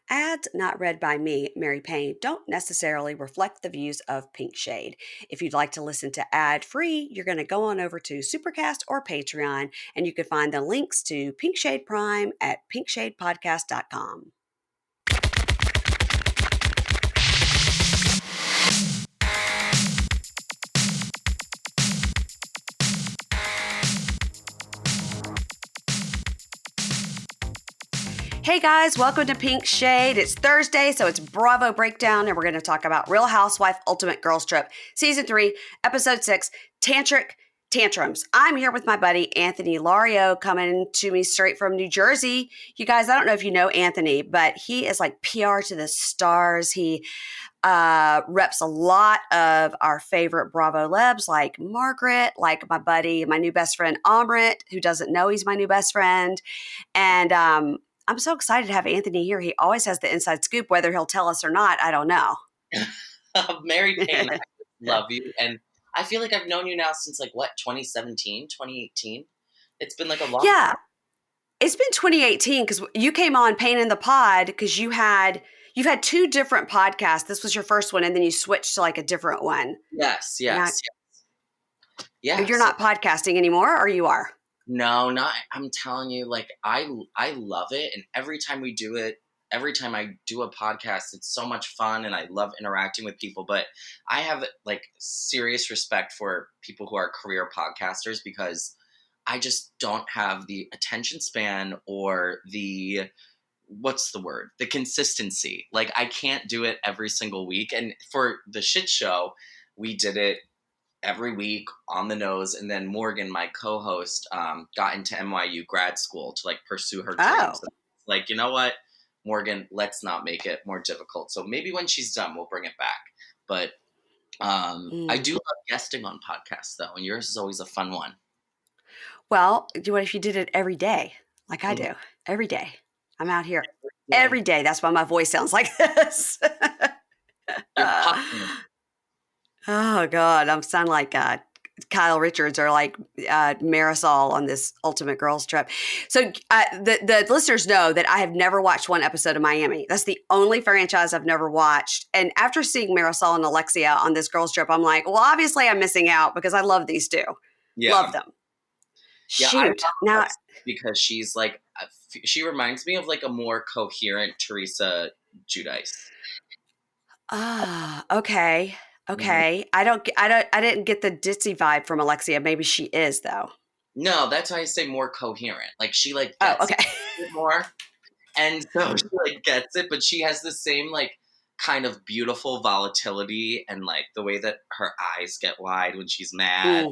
Ads not read by me, Mary Payne, don't necessarily reflect the views of Pink Shade. If you'd like to listen to ad-free, you're going to go on over to Supercast or Patreon, and you can find the links to Pink Shade Prime at pinkshadepodcast.com. Hey guys, welcome to Pink Shade. It's Thursday, so it's Bravo Breakdown, and we're going to talk about Real Housewife Ultimate Girls Trip, Season 3, Episode 6, Tantric Tantrums. I'm here with my buddy, Anthony Lario, coming to me straight from New Jersey. You guys, I don't know if you know Anthony, but he is like PR to the stars. He reps a lot of our favorite Bravo lebs like Margaret, like my buddy, my new best friend, Amrit, who doesn't know he's my new best friend. And I'm so excited to have Anthony here. He always has the inside scoop. Whether he'll tell us or not, I don't know. Mary Payne, I love you. And I feel like I've known you now since 2017, 2018? It's been like a long time. It's been 2018 because you came on Payne in the Pod because you've had two different podcasts. This was your first one, and then you switched to like a different one. Yes. You're not podcasting anymore, or you are? No, not. I'm telling you, I love it, and every time I do a podcast, it's so much fun, and I love interacting with people. But I have serious respect for people who are career podcasters because I just don't have the attention span or the consistency. I can't do it every single week. And for the shit show, we did it every week on the nose, and then Morgan, my co-host, got into NYU grad school to pursue her dreams. You know what, Morgan, let's not make it more difficult. So maybe when she's done, we'll bring it back. But I do love guesting on podcasts though, and yours is always a fun one. Well, what if you did it every day, like I do? Every day, I'm out here every day. That's why my voice sounds like this. Oh God, I'm sounding like Kyle Richards or like Marisol on this Ultimate Girls Trip. So the listeners know that I have never watched one episode of Miami. That's the only franchise I've never watched. And after seeing Marisol and Alexia on this girls trip, I'm like, well, obviously I'm missing out because I love these two. Yeah. Love them. Yeah, shoot. Now, because she's she reminds me of a more coherent Teresa Giudice. Okay. Okay. I didn't get the ditzy vibe from Alexia. Maybe she is though. No, that's why I say more coherent. She gets it more. And so she gets it, but she has the same kind of beautiful volatility and the way that her eyes get wide when she's mad.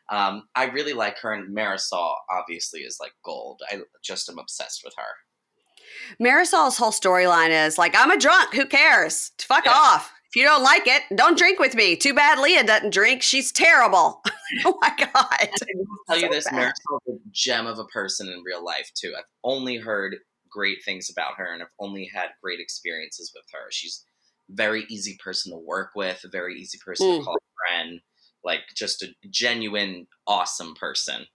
I really like her, and Marisol obviously is gold. I just am obsessed with her. Marisol's whole storyline is I'm a drunk. Who cares? Fuck off. If you don't like it, don't drink with me. Too bad Leah doesn't drink. She's terrible. Oh my God. I will tell you this, Marisol's a gem of a person in real life too. I've only heard great things about her, and I've only had great experiences with her. She's a very easy person to work with, a very easy person to call a friend. Just a genuine, awesome person.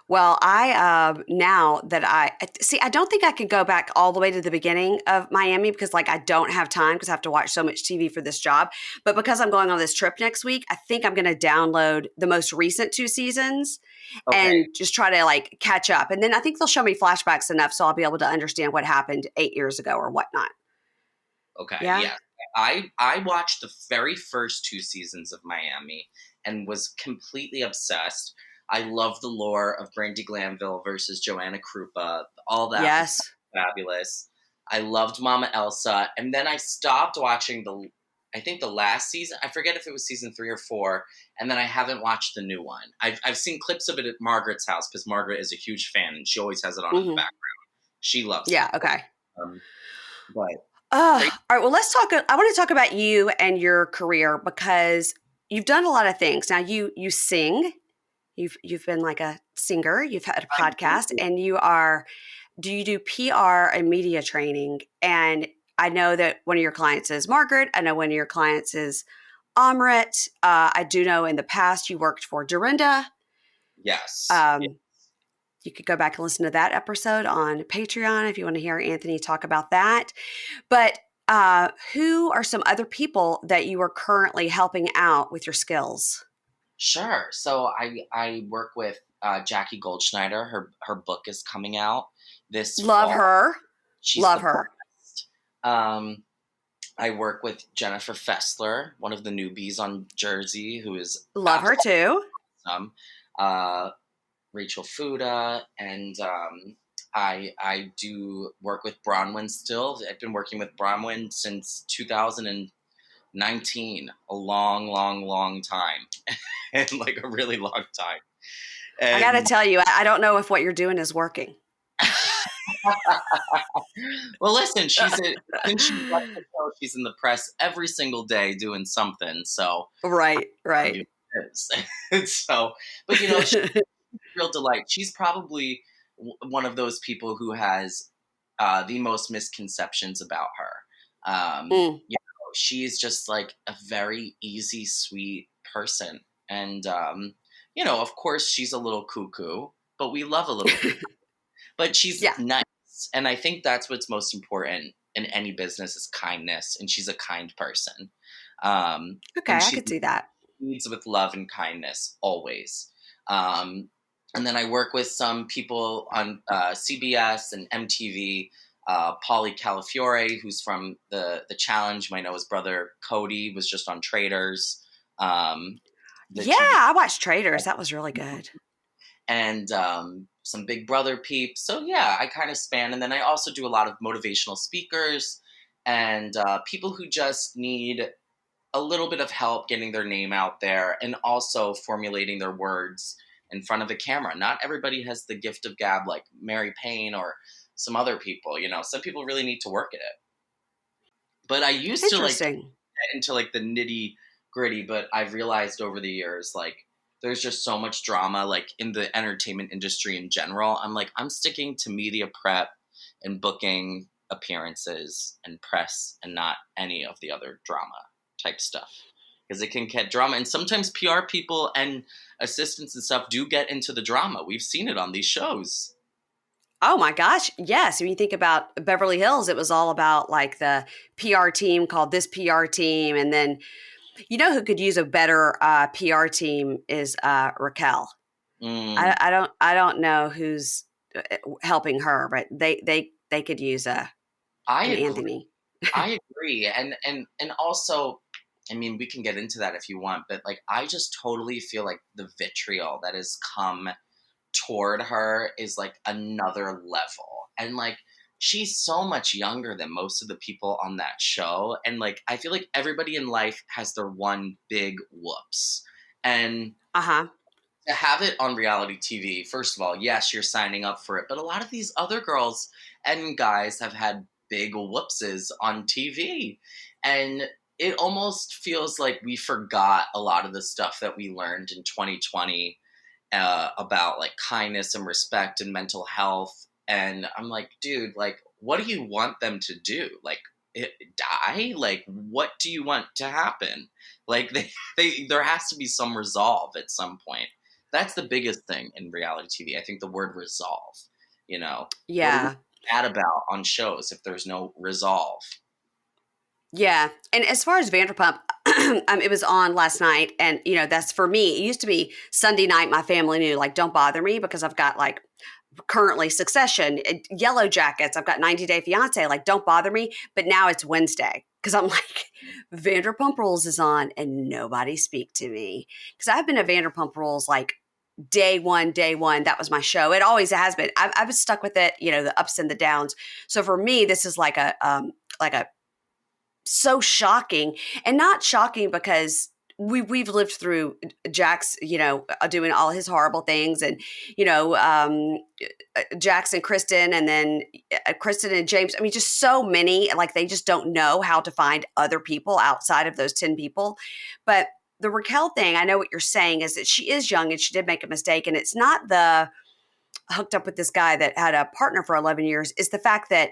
Well, now that I don't think I could go back all the way to the beginning of Miami because I don't have time because I have to watch so much TV for this job. But because I'm going on this trip next week, I think I'm going to download the most recent 2 seasons and just try to catch up. And then I think they'll show me flashbacks enough so I'll be able to understand what happened 8 years ago or whatnot. Okay. Yeah. I watched the very first 2 seasons of Miami and was completely obsessed. I love the lore of Brandi Glanville versus Joanna Krupa. All that was fabulous. I loved Mama Elsa. And then I stopped watching the last season. I forget if it was season 3 or 4. And then I haven't watched the new one. I've seen clips of it at Margaret's house because Margaret is a huge fan and she always has it on in the background. She loves it. Yeah, okay. But all right, well, let's talk. I want to talk about you and your career because you've done a lot of things. Now, you sing. You've been a singer. You've had a podcast, and do you do PR and media training? And I know that one of your clients is Margaret. I know one of your clients is Amrit. I do know in the past you worked for Dorinda. Yes. You could go back and listen to that episode on Patreon if you want to hear Anthony talk about that. But who are some other people that you are currently helping out with your skills? Sure. So I work with Jackie Goldschneider. Her book is coming out this Love fall. her. She's Love the her. best. I work with Jennifer Fessler, one of the newbies on Jersey, who is Love her too. awesome. Rachel Fuda, and I do work with Bronwyn still. I've been working with Bronwyn since 2019, a long time, and like a really long time. I got to And tell you, I don't know if what you're doing is working. well, listen, since she's left the show, she's in the press every single day doing something. So Right. so, but she's a real delight. She's probably one of those people who has the most misconceptions about her. She's just like a very easy, sweet person. And, of course, she's a little cuckoo, but we love a little cuckoo. But she's nice. And I think that's what's most important in any business is kindness. And she's a kind person. Okay, I could see that. Leads with love and kindness always. And then I work with some people on CBS and MTV. Pauly Calafiore, who's from the Challenge. You might know his brother Cody was just on Traders. I watched Traders. That was really good. And some Big Brother peeps. So yeah, I kind of span. And then I also do a lot of motivational speakers and people who just need a little bit of help getting their name out there and also formulating their words in front of a camera. Not everybody has the gift of gab like Mary Payne or some other people. Some people really need to work at it. But I used to like get into like the nitty gritty, but I've realized over the years, like there's just so much drama, like in the entertainment industry in general. I'm sticking to media prep and booking appearances and press and not any of the other drama type stuff. Because it can get drama. And sometimes PR people and assistants and stuff do get into the drama. We've seen it on these shows. Oh my gosh. Yes. When you think about Beverly Hills, it was all about like the PR team called this PR team. And then, who could use a better PR team is Raquel. I don't know who's helping her, but they could use an Anthony. I agree. And also, I mean, we can get into that if you want, but like, I just totally feel like the vitriol that has come toward her is like another level. And like, she's so much younger than most of the people on that show. And like, I feel like everybody in life has their one big whoops. And to have it on reality TV, first of all, yes, you're signing up for it. But a lot of these other girls and guys have had big whoopses on TV. And it almost feels like we forgot a lot of the stuff that we learned in 2020 about like kindness and respect and mental health. And I'm like, dude, like, what do you want them to do? Like, die? Like, what do you want to happen? Like, there has to be some resolve at some point. That's the biggest thing in reality TV. I think the word resolve, Yeah. What are we mad about on shows if there's no resolve? Yeah. And as far as Vanderpump, it was on last night. And, that's for me. It used to be Sunday night. My family knew, like, don't bother me because I've got, like, currently Succession, Yellow Jackets. I've got 90 Day Fiance. Like, don't bother me. But now it's Wednesday because I'm like, Vanderpump Rules is on and nobody speak to me. Because I've been a Vanderpump Rules, like, day one. That was my show. It always has been. I was stuck with it, the ups and the downs. So for me, this is like a so shocking, and not shocking because we've lived through Jax, doing all his horrible things, and Jax and Kristen, and then Kristen and James. I mean, just so many. Like they just don't know how to find other people outside of those 10 people. But the Raquel thing, I know what you're saying is that she is young and she did make a mistake, and it's not the hooked up with this guy that had a partner for 11 years. It's the fact that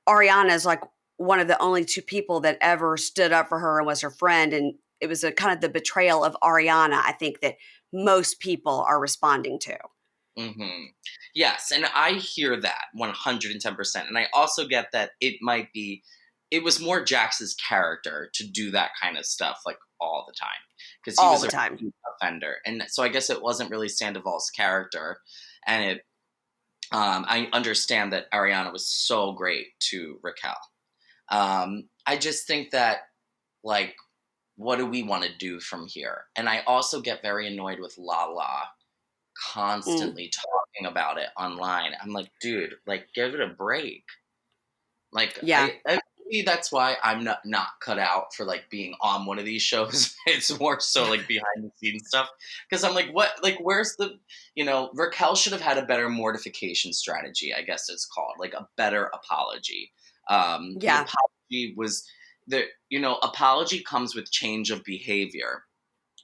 Ariana is like one of the only 2 people that ever stood up for her and was her friend. And it was a kind of the betrayal of Ariana, I think, that most people are responding to. Mm-hmm. Yes, and I hear that 110%. And I also get that it was more Jax's character to do that kind of stuff like all the time because he All was the a time. repeat offender. And so I guess it wasn't really Sandoval's character. And I understand that Ariana was so great to Raquel. I just think that, like, what do we want to do from here? And I also get very annoyed with Lala constantly talking about it online. I'm like, dude, like, give it a break. Like, Yeah. maybe that's why I'm not cut out for like being on one of these shows. It's more so like behind the scenes stuff because I'm like, what? Like, where's the? Raquel should have had a better mortification strategy. I guess it's called like a better apology. The Yeah. apology was the apology comes with change of behavior.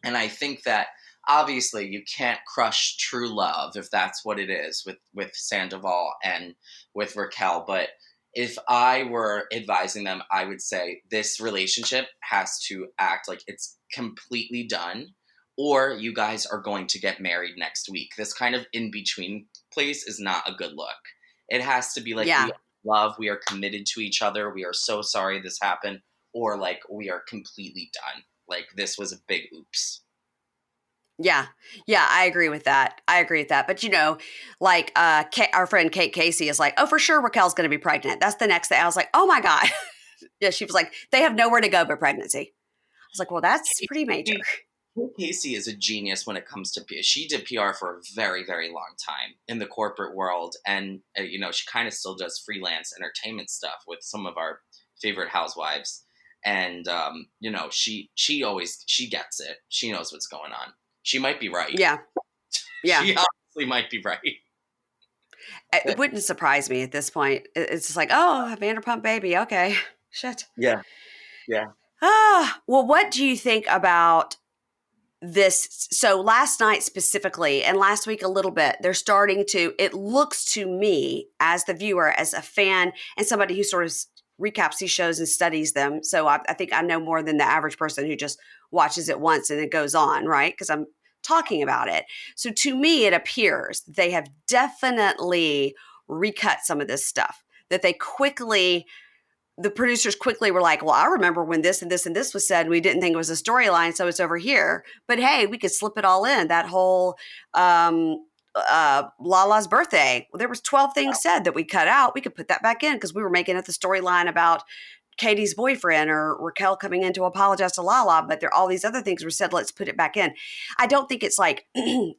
And I think that obviously you can't crush true love if that's what it is with Sandoval and with Raquel. But if I were advising them, I would say this relationship has to act like it's completely done, or you guys are going to get married next week. This kind of in between place is not a good look. It has to be like Yeah. we love, we are committed to each other, we are so sorry this happened, or like we are completely done. Like this was a big oops. Yeah. Yeah, I agree with that. But like our friend Kate Casey is like, "Oh, for sure Raquel's going to be pregnant." That's the next thing. I was like, "Oh my god." Yeah, she was like, "They have nowhere to go but pregnancy." I was like, "Well, that's pretty major." Kate Casey is a genius when it comes to PR. She did PR for a very, very long time in the corporate world, and she kind of still does freelance entertainment stuff with some of our favorite housewives. And she gets it. She knows what's going on. She might be right. Yeah. Yeah. She honestly might be right. It wouldn't surprise me at this point. It's just like, "Oh, a Vanderpump baby. Okay. Shit." Yeah, yeah. Well, what do you think about this? So last night specifically, and last week a little bit, they're starting to, it looks to me as the viewer, as a fan, and somebody who sort of recaps these shows and studies them. So I think I know more than the average person who just watches it once and it goes on, right? Because I'm talking about it. So to me, it appears they have definitely recut some of this stuff, that the producers quickly were like, "Well, I remember when this and this and this was said, and we didn't think it was a storyline, so it's over here. But hey, we could slip it all in." That whole Lala's birthday, well, there was 12 things said that we cut out. We could put that back in because we were making it the storyline about Katie's boyfriend or Raquel coming in to apologize to Lala, but there all these other things were said. Let's put it back in. I don't think it's like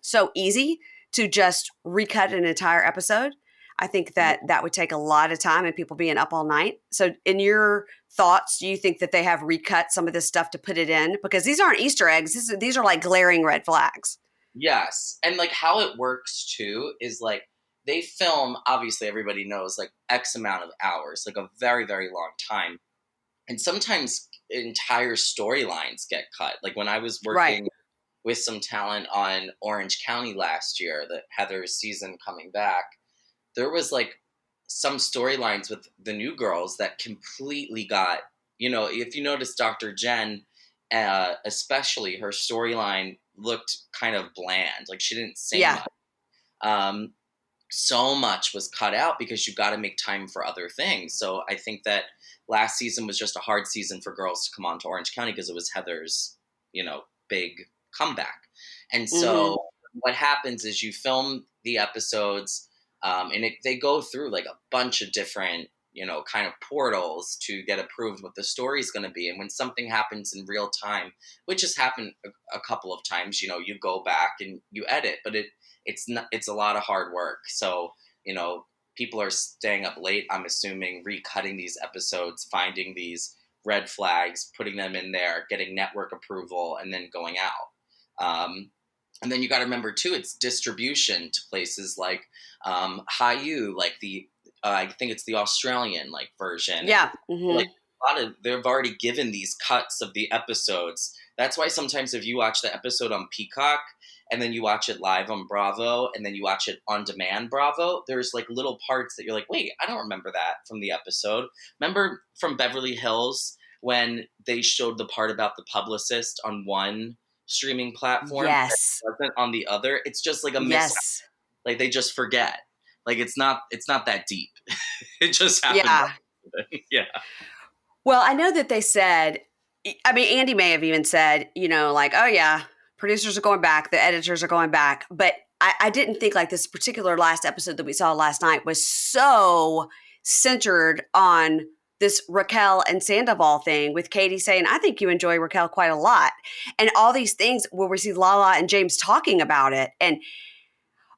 so easy to just recut an entire episode. I think that would take a lot of time and people being up all night. So in your thoughts, do you think that they have recut some of this stuff to put it in? Because these aren't Easter eggs. These are like glaring red flags. Yes. And like how it works too is like they film, obviously everybody knows, like X amount of hours, like a very, very long time. And sometimes entire storylines get cut. Like when I was Right. working with some talent on Orange County last year, the Heather's season coming back, there was like some storylines with the new girls that completely got, if you notice Dr. Jen, especially her storyline looked kind of bland. Like she didn't say Yeah. much. Um, so much was cut out because you got to make time for other things. So I think that last season was just a hard season for girls to come on to Orange County because it was Heather's, big comeback. And Mm-hmm. so what happens is you film the episodes, and they go through like a bunch of different, kind of portals to get approved what the story's going to be. And when something happens in real time, which has happened a couple of times, you go back and you edit, but it's a lot of hard work. So, people are staying up late, I'm assuming, recutting these episodes, finding these red flags, putting them in there, getting network approval, and then going out. And then you got to remember too, it's distribution to places like Hayu, like I think it's the Australian like version. Yeah. And, like Mm-hmm. they've already given these cuts of the episodes. That's why sometimes if you watch the episode on Peacock and then you watch it live on Bravo and then you watch it on demand Bravo, there's like little parts that you're like, wait, I don't remember that from the episode. Remember from Beverly Hills when they showed the part about the publicist on one streaming platform that Yes. wasn't on the other? It's just like a Yes. Like they just forget. Like it's not that deep. It just happened. Yeah. Yeah. Well, I know that they said, I mean, Andy may have even said, like, oh yeah, producers are going back, the editors are going back. But I didn't think like this particular last episode that we saw last night was so centered on this Raquel and Sandoval thing, with Katie saying, I think you enjoy Raquel quite a lot. And all these things where we see Lala and James talking about it. And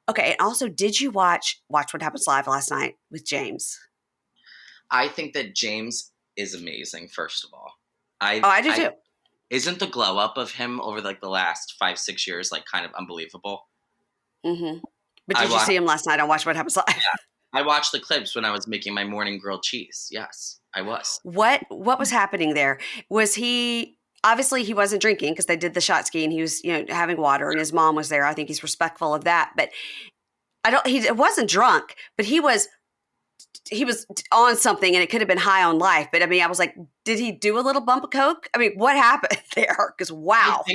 okay, and also, did you watch What Happens Live last night with James? I think that James is amazing, first of all. I do too. Isn't the glow up of him over like the last 5-6 years like kind of unbelievable? Mm-hmm. But did you see him last night on Watch What Happens Live? Yeah, I watched the clips when I was making my morning grilled cheese. Yes, I was. What was happening there? Was he obviously he wasn't drinking because they did the shot ski and he was having water and his mom was there. I think he's respectful of that, but he wasn't drunk, but he was on something and it could have been high on life. But I mean, I was like, did he do a little bump of coke? I mean, what happened there? Because wow.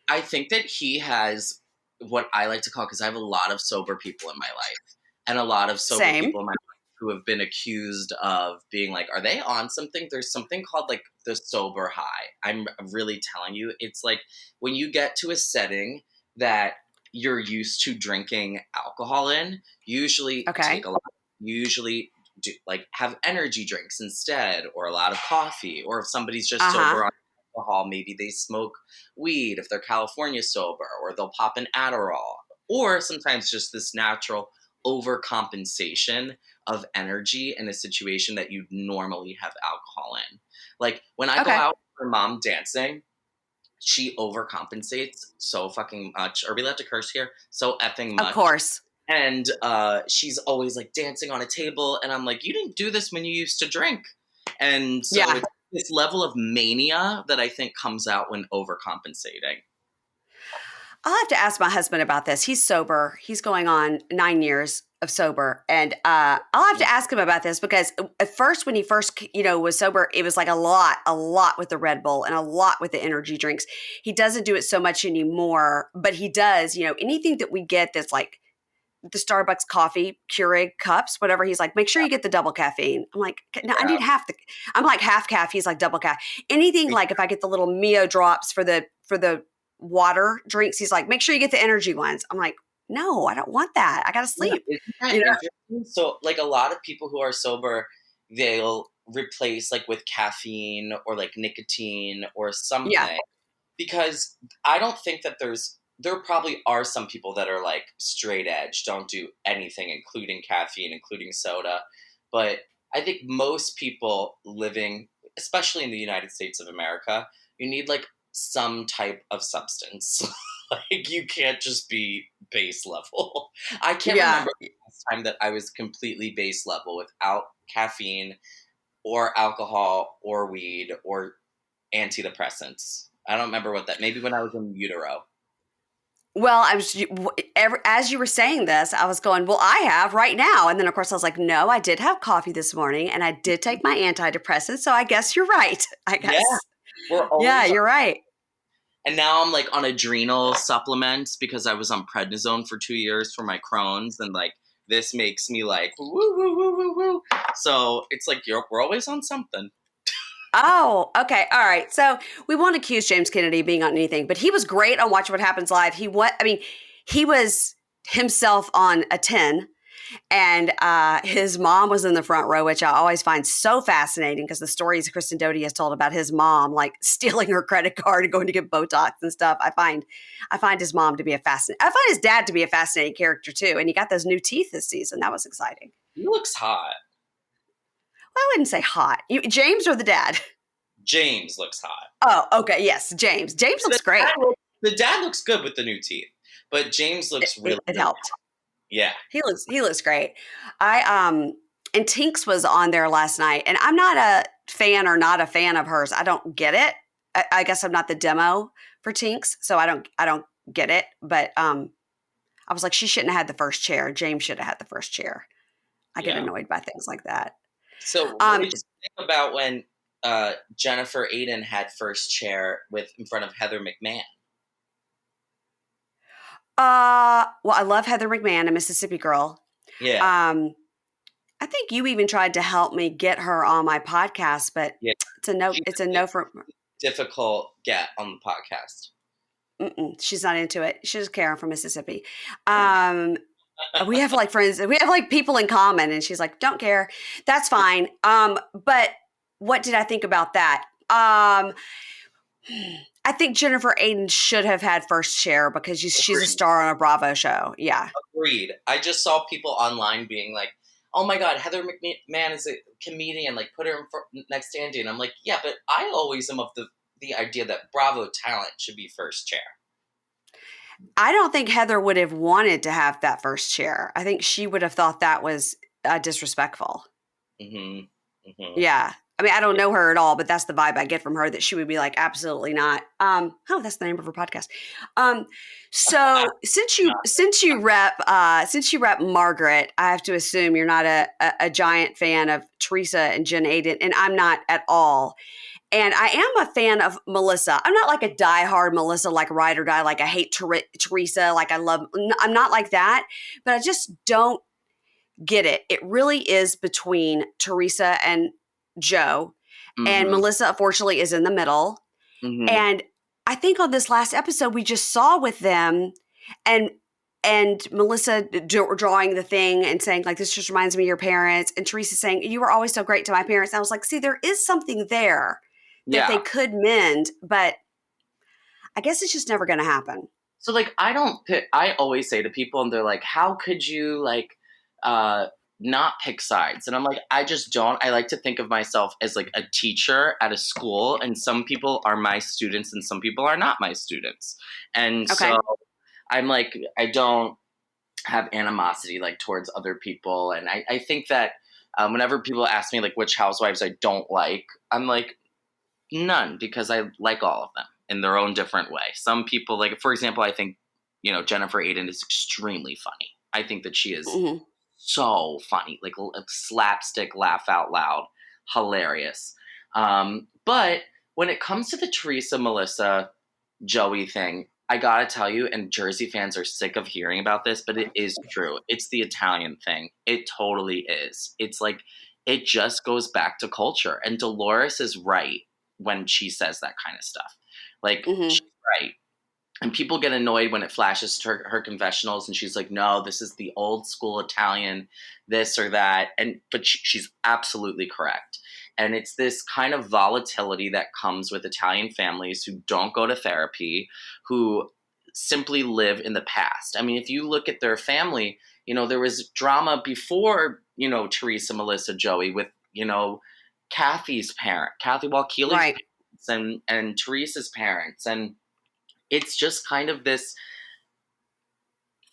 I think that he has what I like to call, because I have a lot of sober people in my life and a lot of sober people in my life who have been accused of being like, are they on something? There's something called like the sober high. I'm really telling you, it's like when you get to a setting that you're used to drinking alcohol in, usually take a lot, usually do like have energy drinks instead, or a lot of coffee, or if somebody's just sober on alcohol, maybe they smoke weed if they're California sober, or they'll pop an Adderall, or sometimes just this natural overcompensation of energy in a situation that you'd normally have alcohol in. Like when I go out with my mom dancing, she overcompensates so fucking much. Are we allowed to curse here? So effing much. Of course. And she's always like dancing on a table, and I'm like, you didn't do this when you used to drink. And so it's this level of mania that I think comes out when overcompensating. I'll have to ask my husband about this. He's sober. He's going on 9 years of sober. And I'll have to ask him about this, because at first, when he first, was sober, it was like a lot with the Red Bull and a lot with the energy drinks. He doesn't do it so much anymore, but he does, anything that we get that's like the Starbucks coffee Keurig cups, whatever. He's like, make sure you get the double caffeine. I'm like, no, I need I'm like half calf. He's like double calf. Anything like if I get the little Mio drops for the water drinks, he's like, make sure you get the energy ones. I'm like, no, I don't want that. I got to sleep. So like a lot of people who are sober, they'll replace like with caffeine or like nicotine or something. Yeah. Because I don't think that there probably are some people that are like straight edge, don't do anything, including caffeine, including soda. But I think most people living, especially in the United States of America, you need like some type of substance. Like you can't just be base level. I can't remember the last time that I was completely base level without caffeine or alcohol or weed or antidepressants. I don't remember what that, maybe when I was in utero. Well, as you were saying this, I was going, well, I have right now. And then, of course, I was like, no, I did have coffee this morning and I did take my antidepressant. So I guess you're right. I guess. Yeah, you're right. And now I'm like on adrenal supplements because I was on prednisone for 2 years for my Crohn's. And like, this makes me like, woo, woo, woo, woo, woo. So it's like, we're always on something. Oh, okay. All right. So we won't accuse James Kennedy of being on anything, but he was great on Watch What Happens Live. He was himself on a 10, and his mom was in the front row, which I always find so fascinating, because the stories Kristen Doty has told about his mom, like stealing her credit card and going to get Botox and stuff. I find his mom to be I find his dad to be a fascinating character too. And he got those new teeth this season. That was exciting. He looks hot. Well, I wouldn't say hot. James or the dad? James looks hot. Oh, okay. Yes, James. James looks great. The dad looks good with the new teeth, but James looks really It helped. Hot. Yeah. He looks great. And Tinks was on there last night, and I'm not a fan or not a fan of hers. I don't get it. I guess I'm not the demo for Tinks, so I don't get it. But I was like, she shouldn't have had the first chair. James should have had the first chair. I get annoyed by things like that. So what did you think about when Jennifer Aiden had first chair in front of Heather McMahon? Well, I love Heather McMahon, a Mississippi girl. Yeah. Um, I think you even tried to help me get her on my podcast, but Yeah. it's a no. She's It's a a no for. difficult get on the podcast. She's not into it. She's Karen from Mississippi. We have like friends. We have like people in common, and she's like, "Don't care. That's fine." But what did I think about that? I think Jennifer Aiden should have had first share because she's a Agreed. star on a Bravo show. Yeah. Agreed. I just saw people online being like, "Oh my God, Heather McMahon is a comedian. Like, put her next to Andy." And I'm like, "Yeah, but I always am of the idea that Bravo talent should be first chair." I don't think Heather would have wanted to have that first chair. I think she would have thought that was disrespectful. Mm-hmm. Mm-hmm. Yeah. I mean, I don't know her at all, but that's the vibe I get from her, that she would be like, absolutely not. That's the name of her podcast. So since you rep Margaret, I have to assume you're not a giant fan of Teresa and Jen Aiden, and I'm not at all. And I am a fan of Melissa. I'm not like a diehard Melissa, like ride or die. Like I hate Teresa. Like I'm not like that, but I just don't get it. It really is between Teresa and Joe, and Mm-hmm. Melissa, unfortunately, is in the middle. Mm-hmm. And I think on this last episode, we just saw with them and Melissa drawing the thing and saying, like, this just reminds me of your parents. And Teresa saying, you were always so great to my parents. And I was like, see, there is something there that they Yeah. could mend, but I guess it's just never going to happen. So like, I always say to people, and they're like, "How could you like not pick sides?" And I'm like, I just don't. I like to think of myself as like a teacher at a school, and some people are my students, and some people are not my students. And Okay. so I'm like, I don't have animosity like towards other people, and I think that whenever people ask me like which housewives I don't like, I'm like, none, because I like all of them in their own different way. Some people, like, for example, I think, Jennifer Aiden is extremely funny. I think that she is Mm-hmm. so funny, like slapstick, laugh out loud, hilarious. But when it comes to the Teresa, Melissa, Joey thing, I gotta tell you, and Jersey fans are sick of hearing about this, but it is true. It's the Italian thing. It totally is. It's like, it just goes back to culture. And Dolores is right when she says that kind of stuff. Like, Mm-hmm. she's right. And people get annoyed when it flashes to her confessionals, and she's like, "No, this is the old school Italian, this or that." But she's absolutely correct. And it's this kind of volatility that comes with Italian families who don't go to therapy, who simply live in the past. I mean, if you look at their family, there was drama before, Teresa, Melissa, Joey, with, Kathy Walkeely's Right. parents and Teresa's parents. And it's just kind of this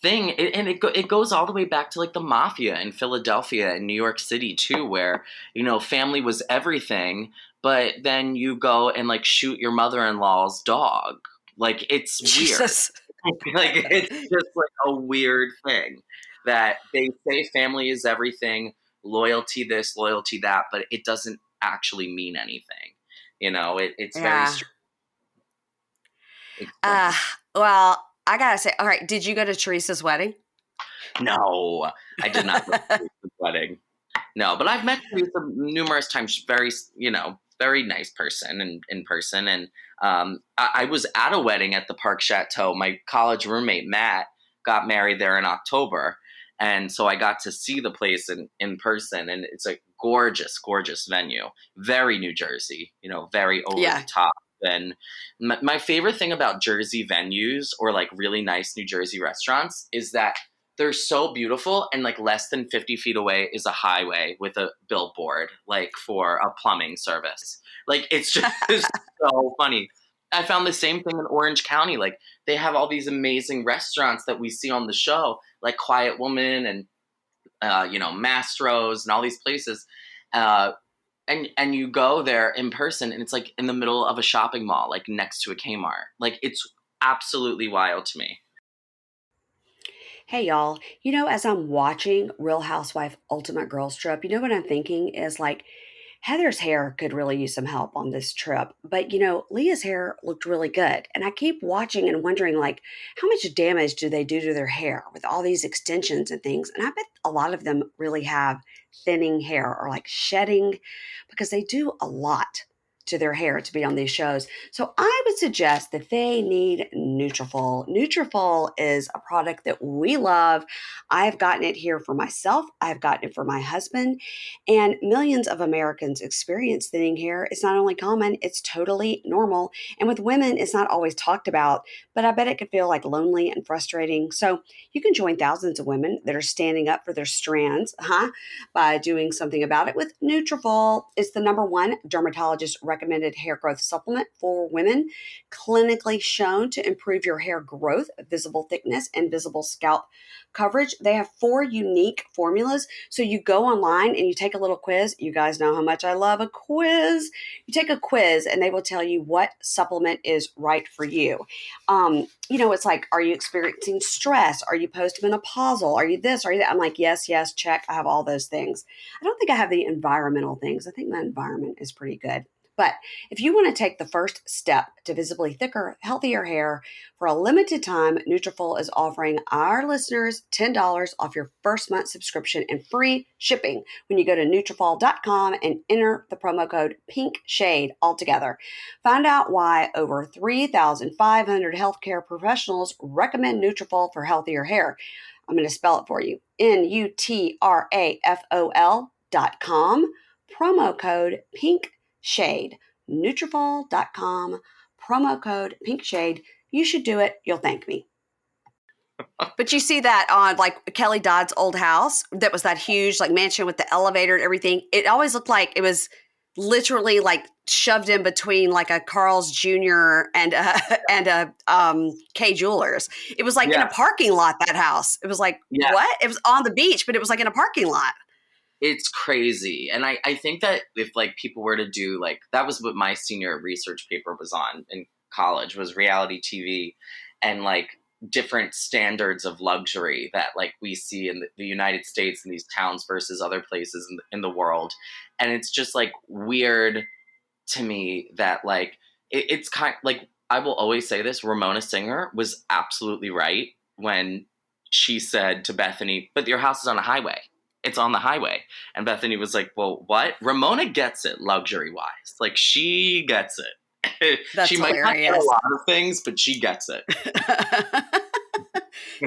thing, and it goes all the way back to like the mafia in Philadelphia and New York City too, where family was everything, but then you go and like shoot your mother-in-law's dog. Like, it's Jesus. weird. Like, it's just like a weird thing that they say family is everything, loyalty this, loyalty that, but it doesn't actually mean anything. It's very Yeah. strange. It's strange. Well, I gotta say, all right, did you go to Teresa's wedding? No, I did not go to Teresa's wedding. No, but I've met Teresa numerous times. She's very, very nice person in person. And I was at a wedding at the Park Chateau. My college roommate, Matt, got married there in October. And so I got to see the place in person. And it's a gorgeous, gorgeous venue. Very New Jersey, very over the top. And my favorite thing about Jersey venues, or like really nice New Jersey restaurants, is that they're so beautiful, and like less than 50 feet away is a highway with a billboard, like for a plumbing service. Like, it's just so funny. I found the same thing in Orange County. Like, they have all these amazing restaurants that we see on the show, like Quiet Woman and Mastro's and all these places. And you go there in person, and it's like in the middle of a shopping mall, like next to a Kmart. Like, it's absolutely wild to me. Hey, y'all. As I'm watching Real Housewife Ultimate Girls Trip, what I'm thinking is like, Heather's hair could really use some help on this trip, but Leah's hair looked really good. And I keep watching and wondering, like, how much damage do they do to their hair with all these extensions and things? And I bet a lot of them really have thinning hair or like shedding because they do a lot to their hair to be on these shows. So I would suggest that they need Nutrafol. Nutrafol is a product that we love. I've gotten it here for myself. I've gotten it for my husband. And millions of Americans experience thinning hair. It's not only common, it's totally normal. And with women, it's not always talked about, but I bet it could feel like lonely and frustrating. So you can join thousands of women that are standing up for their strands, by doing something about it with Nutrafol. It's the number one dermatologist recommended hair growth supplement for women, clinically shown to improve your hair growth, visible thickness, and visible scalp coverage. They have 4 unique formulas. So you go online and you take a little quiz. You guys know how much I love a quiz. You take a quiz and they will tell you what supplement is right for you. It's like, are you experiencing stress? Are you postmenopausal? Are you this? Are you that? I'm like, yes, check. I have all those things. I don't think I have the environmental things. I think my environment is pretty good. But if you want to take the first step to visibly thicker, healthier hair, for a limited time, Nutrafol is offering our listeners $10 off your first month subscription and free shipping when you go to Nutrafol.com and enter the promo code PINKSHADE altogether. Find out why over 3,500 healthcare professionals recommend Nutrafol for healthier hair. I'm going to spell it for you. Nutrafol.com, promo code PINKSHADE. Nutrafol.com, promo code PINKSHADE. You should do it. You'll thank me. But you see that on like Kelly Dodd's old house, that was that huge like mansion with the elevator and everything. It always looked like it was literally like shoved in between like a Carl's Jr. and a K Jewelers. It was like in a parking lot, that house. It was like, what? It was on the beach, but it was like in a parking lot. It's crazy. And I think that if like people were to do like, that was what my senior research paper was on in college, was reality TV and like different standards of luxury that like we see in the United States and these towns versus other places in the world. And it's just like weird to me that like, it's kind of like, I will always say this, Ramona Singer was absolutely right when she said to Bethany, but your house is on a highway. It's on the highway. And Bethany was like, well, what? Ramona gets it luxury-wise. Like, she gets it. That's she hilarious. Might not get a lot of things, but she gets it.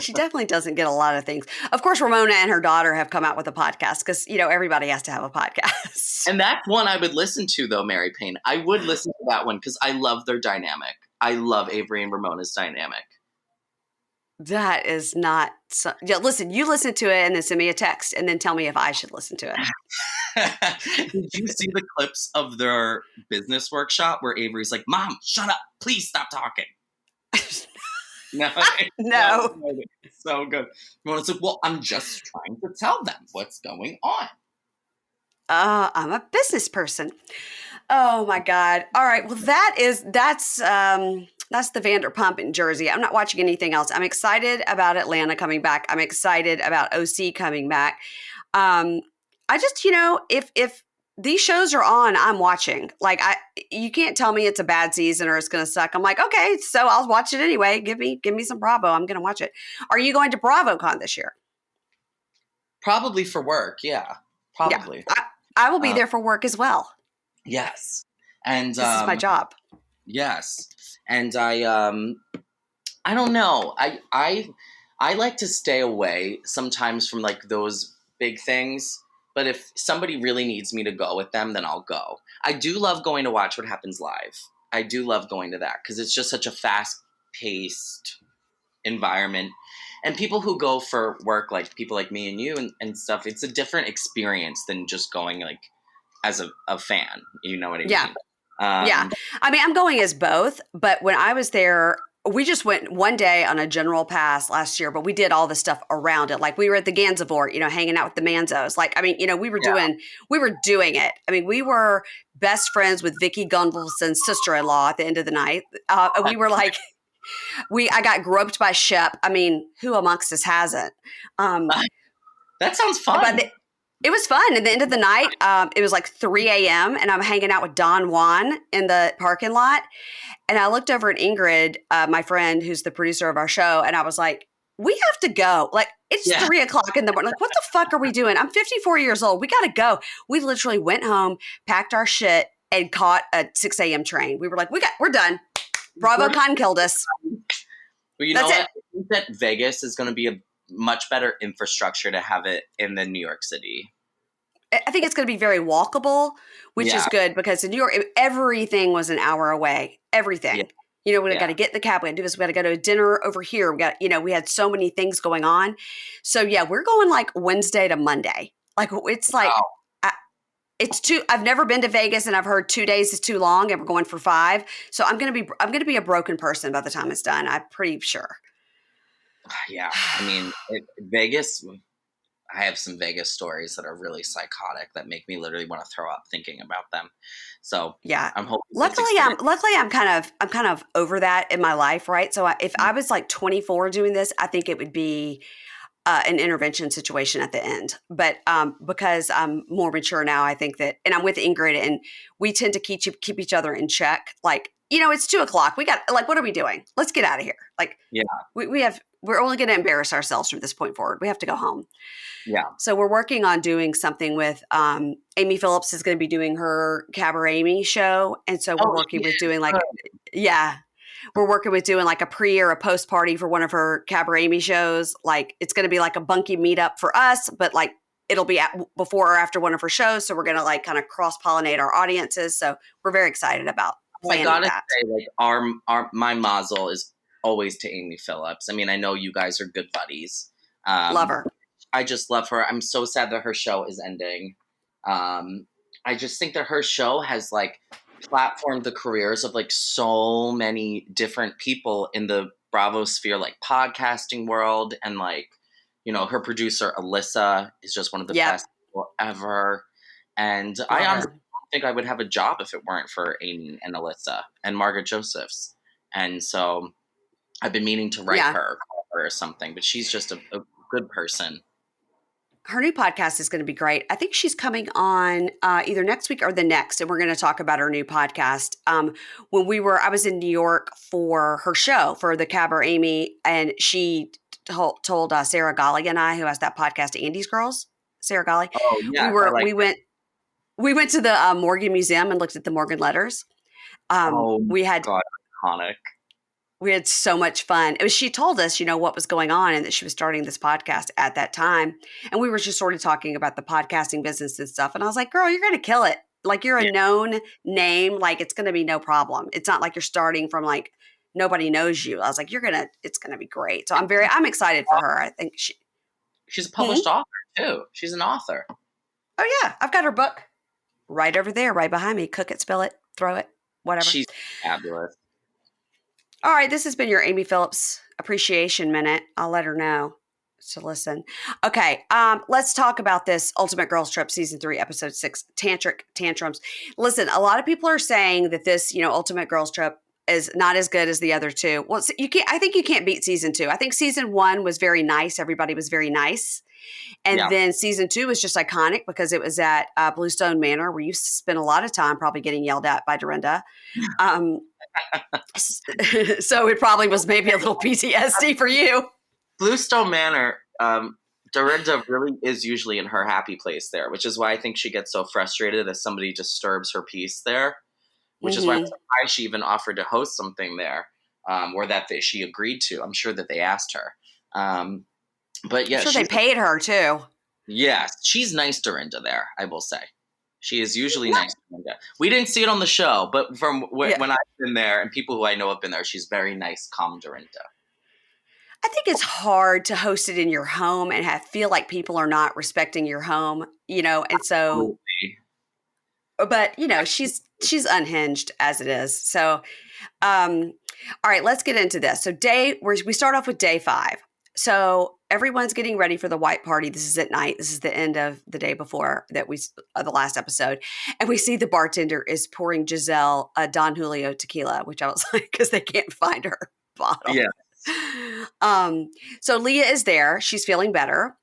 She definitely doesn't get a lot of things. Of course, Ramona and her daughter have come out with a podcast because, everybody has to have a podcast. And that's one I would listen to, though, Mary Payne. I would listen to that one because I love their dynamic. I love Avery and Ramona's dynamic. That is not so. Yeah, listen, you listen to it and then send me a text and then tell me if I should listen to it. Did you see the clips of their business workshop where Avery's like, Mom, shut up. Please stop talking. No. It's so good. Ramona's like, well, I'm just trying to tell them what's going on. I'm a business person. Oh my God. All right. Well, that's the Vanderpump in Jersey. I'm not watching anything else. I'm excited about Atlanta coming back. I'm excited about OC coming back. I just, if these shows are on, I'm watching. Like you can't tell me it's a bad season or it's going to suck. I'm like, okay, so I'll watch it anyway. Give me some Bravo. I'm going to watch it. Are you going to BravoCon this year? Probably for work. Yeah, probably. Yeah, I will be there for work as well. Yes. And this is my job. Yes. And I don't know. I like to stay away sometimes from like those big things. But if somebody really needs me to go with them, then I'll go. I do love going to watch What Happens Live. I do love going to that because it's just such a fast-paced environment. And people who go for work, like people like me and you and stuff, it's a different experience than just going like as a fan. You know what I mean? Yeah. Yeah. I mean, I'm going as both, but when I was there, we just went one day on a general pass last year, but we did all the stuff around it. Like we were at the Gansevoort, hanging out with the Manzos. Like, I mean, we were doing it. I mean, we were best friends with Vicky Gunvalson's sister-in-law at the end of the night. We were like, I got groped by Shep. I mean, who amongst us hasn't? That sounds fun. It was fun. At the end of the night, it was like 3 a.m. and I'm hanging out with Don Juan in the parking lot. And I looked over at Ingrid, my friend, who's the producer of our show, and I was like, we have to go. Like, it's 3 o'clock in the morning. Like, what the fuck are we doing? I'm 54 years old. We got to go. We literally went home, packed our shit, and caught a 6 a.m. train. We were like, we're done. BravoCon killed us. Well, you know what? I think that Vegas is going to be a much better infrastructure to have it in than New York City. I think it's going to be very walkable, which is good because in New York, everything was an hour away. Everything. Yeah. You know, we got to get in the cab. We got to do this. We got to go to a dinner over here. We got, we had so many things going on. So yeah, we're going like Wednesday to Monday. Like it's like, I've never been to Vegas and I've heard 2 days is too long and we're going for 5. So I'm going to be a broken person by the time it's done. I'm pretty sure. Yeah. I mean, Vegas, I have some Vegas stories that are really psychotic that make me literally want to throw up thinking about them. So yeah, I'm hoping. Luckily, I'm kind of over that in my life, right? So if I was like 24 doing this, I think it would be an intervention situation at the end. But because I'm more mature now, I think that, and I'm with Ingrid, and we tend to keep each other in check. Like, it's 2 o'clock. We got like, what are we doing? Let's get out of here. Like, we're only going to embarrass ourselves from this point forward. We have to go home. Yeah. So we're working on doing something with Amy Phillips is going to be doing her Cabaret Amy show. And so we're working with doing like, we're working with doing like a pre or a post party for one of her Cabaret Amy shows. Like it's going to be like a bunky meetup for us, but like it'll be before or after one of her shows. So we're going to like kind of cross pollinate our audiences. So we're very excited about planning that. I gotta say, like my mazel is always to Amy Phillips. I mean, I know you guys are good buddies. Love her. I just love her. I'm so sad that her show is ending. I just think that her show has like platformed the careers of like so many different people in the Bravo sphere, like podcasting world. And like, her producer, Alyssa, is just one of the best people ever. And I honestly don't think I would have a job if it weren't for Amy and Alyssa and Margaret Josephs. And so I've been meaning to write her or something, but she's just a good person. Her new podcast is going to be great. I think she's coming on either next week or the next, and we're going to talk about her new podcast. I was in New York for her show for the Cabaret Amy, and she told Sarah Golly and I, who has that podcast, Andy's Girls, Sarah Golly. Oh yeah, we went to the Morgan Museum and looked at the Morgan letters. We had iconic. We had so much fun. She told us, what was going on and that she was starting this podcast at that time. And we were just sort of talking about the podcasting business and stuff. And I was like, girl, you're going to kill it. Like you're a known name. Like it's going to be no problem. It's not like you're starting from like, nobody knows you. I was like, it's going to be great. So I'm excited for her. I think she's a published author too. She's an author. Oh yeah. I've got her book right over there, right behind me. Cook it, spill it, throw it, whatever. She's fabulous. All right, this has been your Amy Phillips Appreciation Minute. I'll let her know to listen. Okay, let's talk about this Ultimate Girls Trip Season 3, Episode 6, Tantric Tantrums. Listen, a lot of people are saying that this, Ultimate Girls Trip is not as good as the other two. Well, I think you can't beat Season 2. I think Season 1 was very nice. Everybody was very nice. And then Season 2 was just iconic because it was at Bluestone Manor, where you spent a lot of time probably getting yelled at by Dorinda. So it probably was maybe a little PTSD for you. Bluestone Manor, Dorinda really is usually in her happy place there, which is why I think she gets so frustrated if somebody disturbs her peace there, which is why I'm surprised she even offered to host something there, or that she agreed to. I'm sure that they asked her. But yeah, I'm sure they paid her too. Yes, she's nice, Dorinda. There, I will say, she is usually nice, Dorinda. We didn't see it on the show, but from when I've been there and people who I know have been there, she's very nice, calm Dorinda. I think it's hard to host it in your home and feel like people are not respecting your home, and so. Absolutely. But she's unhinged as it is. So, all right, let's get into this. So we start off with day 5. So everyone's getting ready for the white party. This is at night. This is the end of the day before the last episode. And we see the bartender is pouring Giselle a Don Julio tequila, which I was like, because they can't find her bottle. Yeah. So Leah is there. She's feeling better.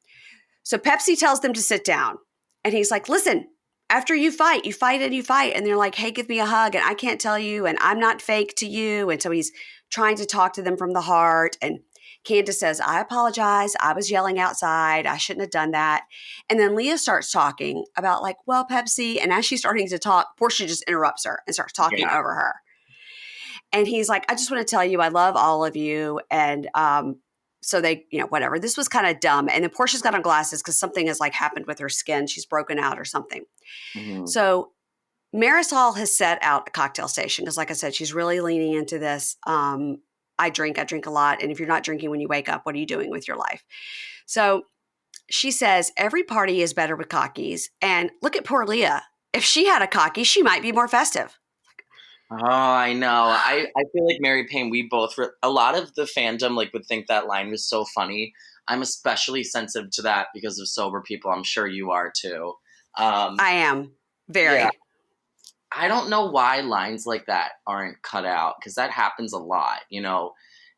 So Pepsi tells them to sit down. And he's like, listen, after you fight and you fight. And they're like, hey, give me a hug. And I can't tell you. And I'm not fake to you. And so he's trying to talk to them from the heart. And Candace says, I apologize. I was yelling outside. I shouldn't have done that. And then Leah starts talking about like, well, Pepsi. And as she's starting to talk, Portia just interrupts her and starts talking over her. And he's like, I just want to tell you, I love all of you. And so they, whatever. This was kind of dumb. And then Portia's got on glasses because something has like happened with her skin. She's broken out or something. Mm-hmm. So Marisol has set out a cocktail station because, like I said, she's really leaning into this. I drink a lot. And if you're not drinking when you wake up, what are you doing with your life? So she says, every party is better with cockies. And look at poor Leah. If she had a cocky, she might be more festive. Oh, I know. I feel like Mary Payne, we both, a lot of the fandom like would think that line was so funny. I'm especially sensitive to that because of sober people. I'm sure you are too. I am. Very. Yeah. I don't know why lines like that aren't cut out because that happens a lot,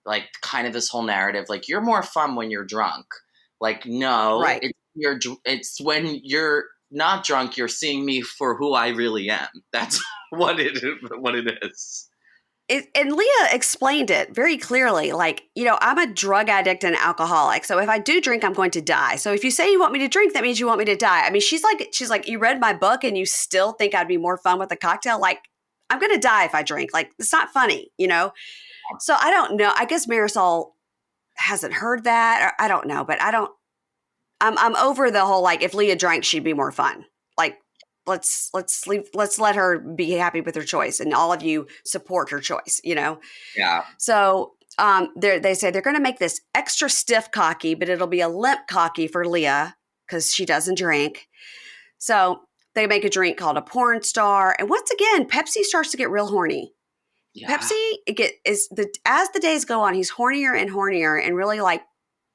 like kind of this whole narrative, like you're more fun when you're drunk. Like, no, right. It's when you're not drunk, you're seeing me for who I really am. That's what it is. And Leah explained it very clearly. Like, I'm a drug addict and alcoholic. So if I do drink, I'm going to die. So if you say you want me to drink, that means you want me to die. I mean, she's like, you read my book and you still think I'd be more fun with a cocktail. Like, I'm going to die if I drink. Like, it's not funny, So I don't know. I guess Marisol hasn't heard that. Or I don't know, but I'm over the whole, like, if Leah drank, she'd be more fun. Like, let's let her be happy with her choice, and all of you support her choice, Yeah. So they say they're going to make this extra stiff cocky, but it'll be a limp cocky for Leah because she doesn't drink. So they make a drink called a porn star, and once again, Pepsi starts to get real horny. Yeah. Pepsi as the days go on, he's hornier and hornier, and really like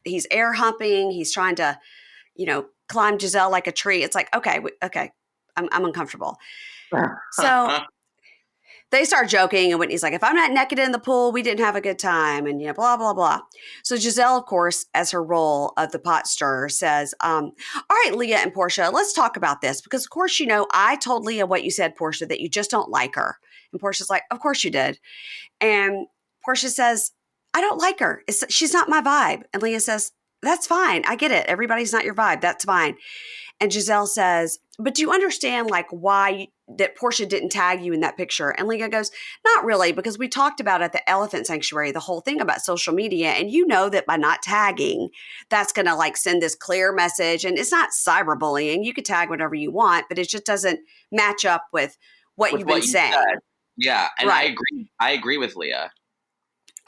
he's air humping. He's trying to, climb Giselle like a tree. It's like, okay. I'm uncomfortable. So they start joking, and Whitney's like, if I'm not naked in the pool, we didn't have a good time, and blah, blah, blah. So Giselle, of course, as her role of the pot stirrer, says, all right, Leah and Portia, let's talk about this. Because, of course, I told Leah what you said, Portia, that you just don't like her. And Portia's like, of course you did. And Portia says, I don't like her. She's not my vibe. And Leah says, that's fine. I get it. Everybody's not your vibe. That's fine. And Giselle says, but do you understand like why that Portia didn't tag you in that picture? And Leah goes, not really, because we talked about at the Elephant Sanctuary, the whole thing about social media. And that by not tagging, that's going to like send this clear message. And it's not cyberbullying. You could tag whatever you want, but it just doesn't match up with what you've been saying. Said. Yeah. And right. I agree with Leah.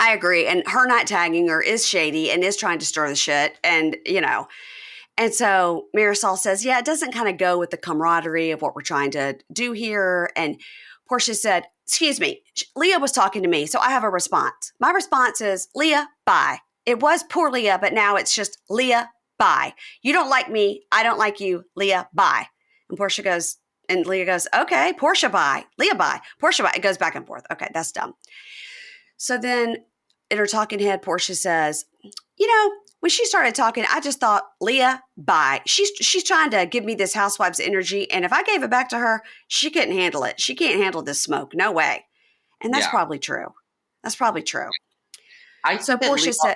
I agree. And her not tagging her is shady and is trying to stir the shit. And, and so Marisol says, yeah, it doesn't kind of go with the camaraderie of what we're trying to do here. And Portia said, excuse me, Leah was talking to me, so I have a response. My response is, Leah, bye. It was poor Leah, but now it's just Leah, bye. You don't like me. I don't like you. Leah, bye. And Leah goes, okay, Portia, bye. Leah, bye. Portia, bye. It goes back and forth. Okay, that's dumb. So then in her talking head, Portia says, when she started talking, I just thought, Leah, bye. She's trying to give me this housewife's energy. And if I gave it back to her, she couldn't handle it. She can't handle this smoke. No way. And that's probably true. That's probably true. So Portia said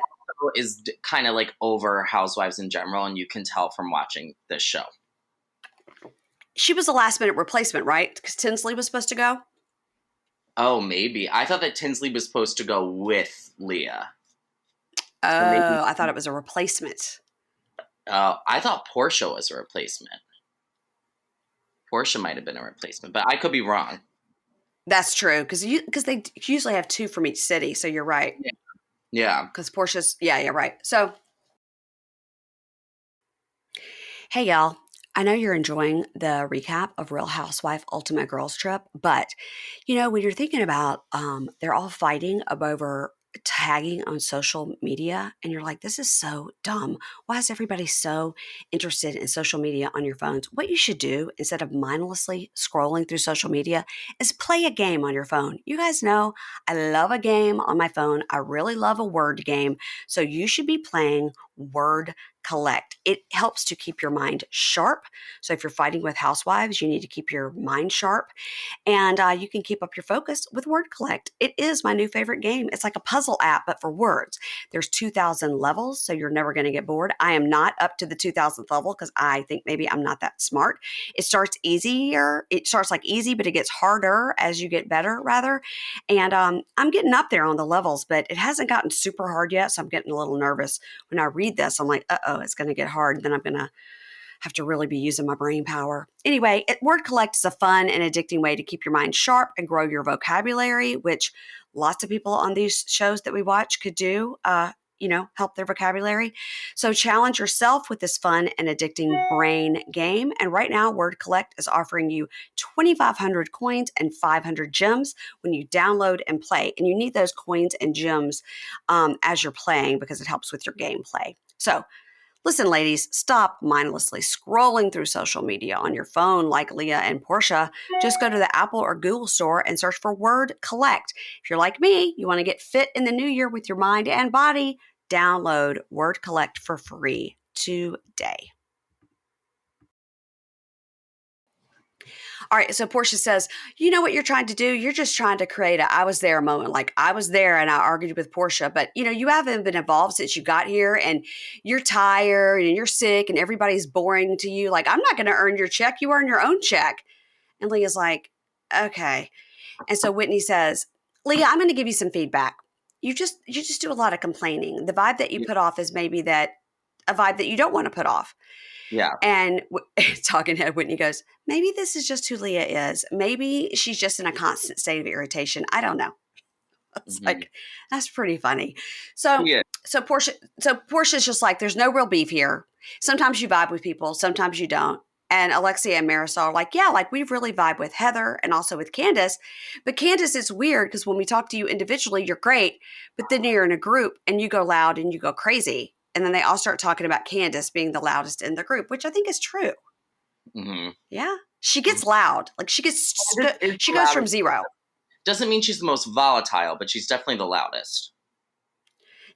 is kind of like over housewives in general. And you can tell from watching this show. She was a last minute replacement, right? Because Tinsley was supposed to go. Oh, maybe. I thought that Tinsley was supposed to go with Leah. Oh, I thought it was a replacement. I thought Portia was a replacement. Portia might have been a replacement, but I could be wrong. That's true, because they usually have two from each city, so you're right. Yeah. Because Portia's, yeah, right. So, hey, y'all. I know you're enjoying the recap of Real Housewife Ultimate Girls Trip, but, when you're thinking about they're all fighting over tagging on social media, and you're like, this is so dumb. Why is everybody so interested in social media on your phones? What you should do instead of mindlessly scrolling through social media is play a game on your phone. You guys know I love a game on my phone. I really love a word game. So you should be playing Word collect. It helps to keep your mind sharp. So if you're fighting with housewives, you need to keep your mind sharp. And you can keep up your focus with word collect. It is my new favorite game. It's like a puzzle app, but for words. There's 2,000 levels, so you're never going to get bored. I am not up to the 2,000th level because I think maybe I'm not that smart. It starts easier. It starts like easy, but it gets harder as you get better, rather. And I'm getting up there on the levels, but it hasn't gotten super hard yet, so I'm getting a little nervous. When I read this, I'm like, uh-oh, it's going to get hard. And then I'm going to have to really be using my brain power. Anyway, word collect is a fun and addicting way to keep your mind sharp and grow your vocabulary, which lots of people on these shows that we watch could do, help their vocabulary. So challenge yourself with this fun and addicting brain game. And right now, Word Collect is offering you 2,500 coins and 500 gems when you download and play. And you need those coins and gems as you're playing because it helps with your gameplay. So listen, ladies, stop mindlessly scrolling through social media on your phone like Leah and Portia. Just go to the Apple or Google store and search for Word Collect. If you're like me, you want to get fit in the new year with your mind and body, download Word Collect for free today. All right, so Portia says, you know what you're trying to do? You're just trying to create a I was there moment. Like I was there and I argued with Portia, but you haven't been involved since you got here and you're tired and you're sick and everybody's boring to you. Like, I'm not going to earn your check. You earn your own check. And Leah's like, okay. And so Whitney says, Leah, I'm going to give you some feedback. You just do a lot of complaining. The vibe that you put off is maybe that a vibe that you don't want to put off. Yeah. And talking head, Whitney goes, maybe this is just who Leah is. Maybe she's just in a constant state of irritation. I don't know. It's like, that's pretty funny. So Portia's just like, there's no real beef here. Sometimes you vibe with people, sometimes you don't. And Alexia and Marisol are like, yeah, like we really vibe with Heather and also with Candace. But Candace, it's weird because when we talk to you individually, you're great. But then you're in a group and you go loud and you go crazy. And then they all start talking about Candace being the loudest in the group, which I think is true. Mm-hmm. Yeah. She gets loud. Like she goes from zero. Doesn't mean she's the most volatile, but she's definitely the loudest.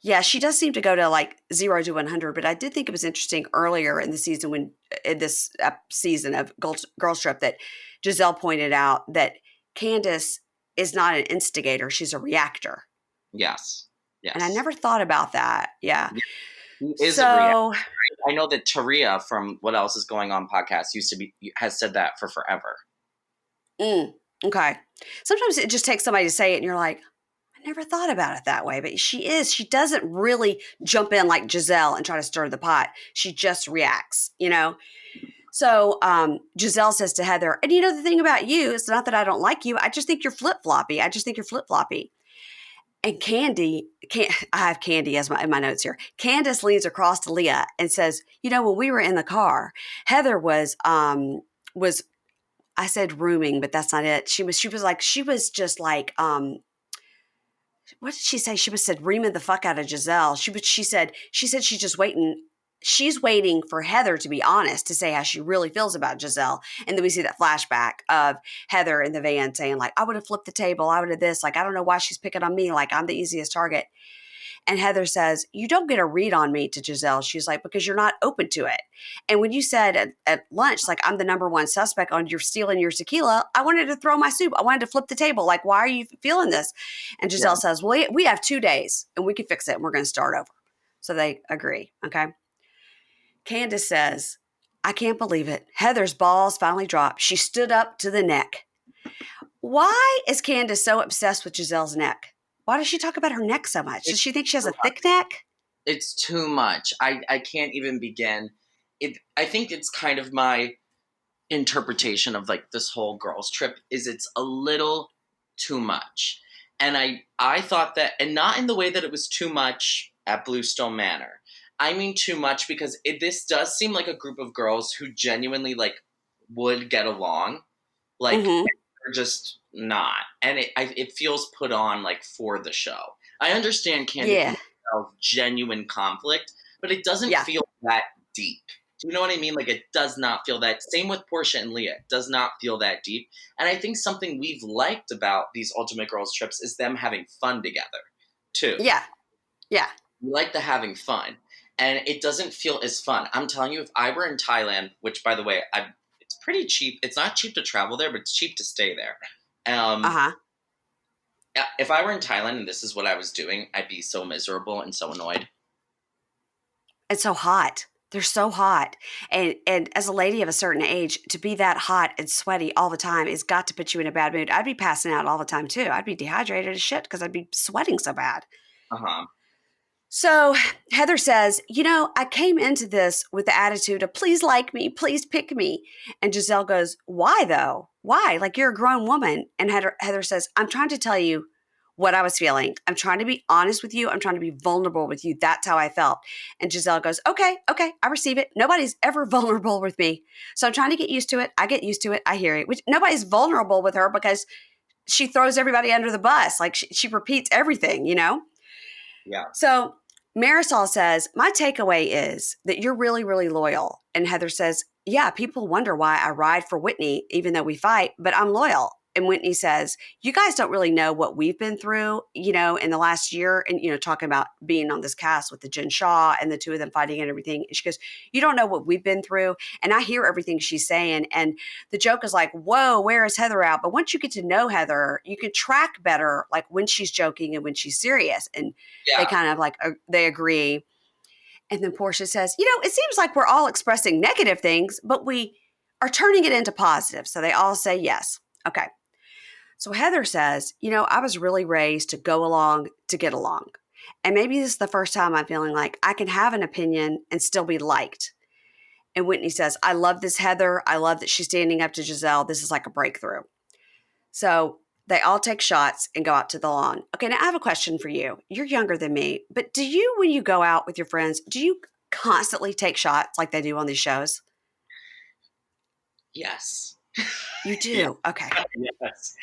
Yeah, she does seem to go to like 0 to 100, but I did think it was interesting earlier in the season in this season of Girls Trip that Giselle pointed out that Candace is not an instigator. She's a reactor. Yes. And I never thought about that. Yeah. She is a reactor. I know that Taria from What Else Is Going On podcast has said that for forever. Okay. Sometimes it just takes somebody to say it and you're like, I never thought about it that way. But she doesn't really jump in like Giselle and try to stir the pot. She just reacts, So Giselle says to Heather, and the thing about you, it's not that I don't like you. I just think you're flip-floppy. And I have Candy as in my notes here. Candace leans across to Leah and says, when we were in the car, Heather was I said rooming, but that's not it. She was just like, what did she say? She said reaming the fuck out of Giselle. She said she's just waiting. She's waiting for Heather to be honest, to say how she really feels about Giselle. And then we see that flashback of Heather in the van saying like, I would have flipped the table. I would have this. Like, I don't know why she's picking on me. Like, I'm the easiest target. And Heather says, you don't get a read on me to Giselle. She's like, because you're not open to it. And when you said at lunch, like, I'm the number one suspect on you're stealing your tequila, I wanted to throw my soup. I wanted to flip the table. Like, why are you feeling this? And Giselle says, well, we have 2 days and we can fix it and we're going to start over. So they agree. Okay. Candace says, I can't believe it. Heather's balls finally dropped. She stood up to the neck. Why is Candace so obsessed with Giselle's neck? Why does she talk about her neck so much? Does she think she has a thick neck? It's too much. I can't even begin. I think it's kind of my interpretation of like this whole Girls Trip is it's a little too much. And I thought that, and not in the way that it was too much at Bluestone Manor. I mean too much because this does seem like a group of girls who genuinely like would get along. Like they're just not. And it feels put on like for the show. I understand Candace's genuine conflict, but it doesn't feel that deep. Do you know what I mean? Like it does not feel that. Same with Portia and Leah. It does not feel that deep. And I think something we've liked about these Ultimate Girls Trips is them having fun together too. Yeah. Yeah. We like the having fun. and it doesn't feel as fun. I'm telling you, if I were in Thailand, which by the way, it's pretty cheap. It's not cheap to travel there, but it's cheap to stay there. Uh-huh. If I were in Thailand and this is what I was doing, I'd be so miserable and so annoyed. It's so hot. They're so hot. And as a lady of a certain age, to be that hot and sweaty all the time has got to put you in a bad mood. I'd be passing out all the time too. I'd be dehydrated as shit because I'd be sweating so bad. Uh-huh. So Heather says, I came into this with the attitude of please like me, please pick me. And Giselle goes, why though? Why? Like you're a grown woman. And Heather says, I'm trying to tell you what I was feeling. I'm trying to be honest with you. I'm trying to be vulnerable with you. That's how I felt. And Giselle goes, okay, I receive it. Nobody's ever vulnerable with me. So I'm trying to get used to it. I get used to it. I hear it. Which nobody's vulnerable with her because she throws everybody under the bus. Like she repeats everything, Yeah. So Marisol says, my takeaway is that you're really, really loyal. And Heather says, yeah, people wonder why I ride for Whitney, even though we fight, but I'm loyal. And Whitney says, you guys don't really know what we've been through, in the last year. And, talking about being on this cast with the Jen Shaw and the two of them fighting and everything. And she goes, you don't know what we've been through. And I hear everything she's saying. And the joke is like, whoa, where is Heather out? But once you get to know Heather, you can track better, like when she's joking and when she's serious. And they kind of like, they agree. And then Portia says, it seems like we're all expressing negative things, but we are turning it into positive. So they all say yes. Okay. So Heather says, I was really raised to go along to get along. And maybe this is the first time I'm feeling like I can have an opinion and still be liked. And Whitney says, I love this Heather. I love that she's standing up to Giselle. This is like a breakthrough. So they all take shots and go out to the lawn. Okay, now I have a question for you. You're younger than me, but do you, when you go out with your friends, do you constantly take shots like they do on these shows? Yes. You do? Yeah. Okay. Yes.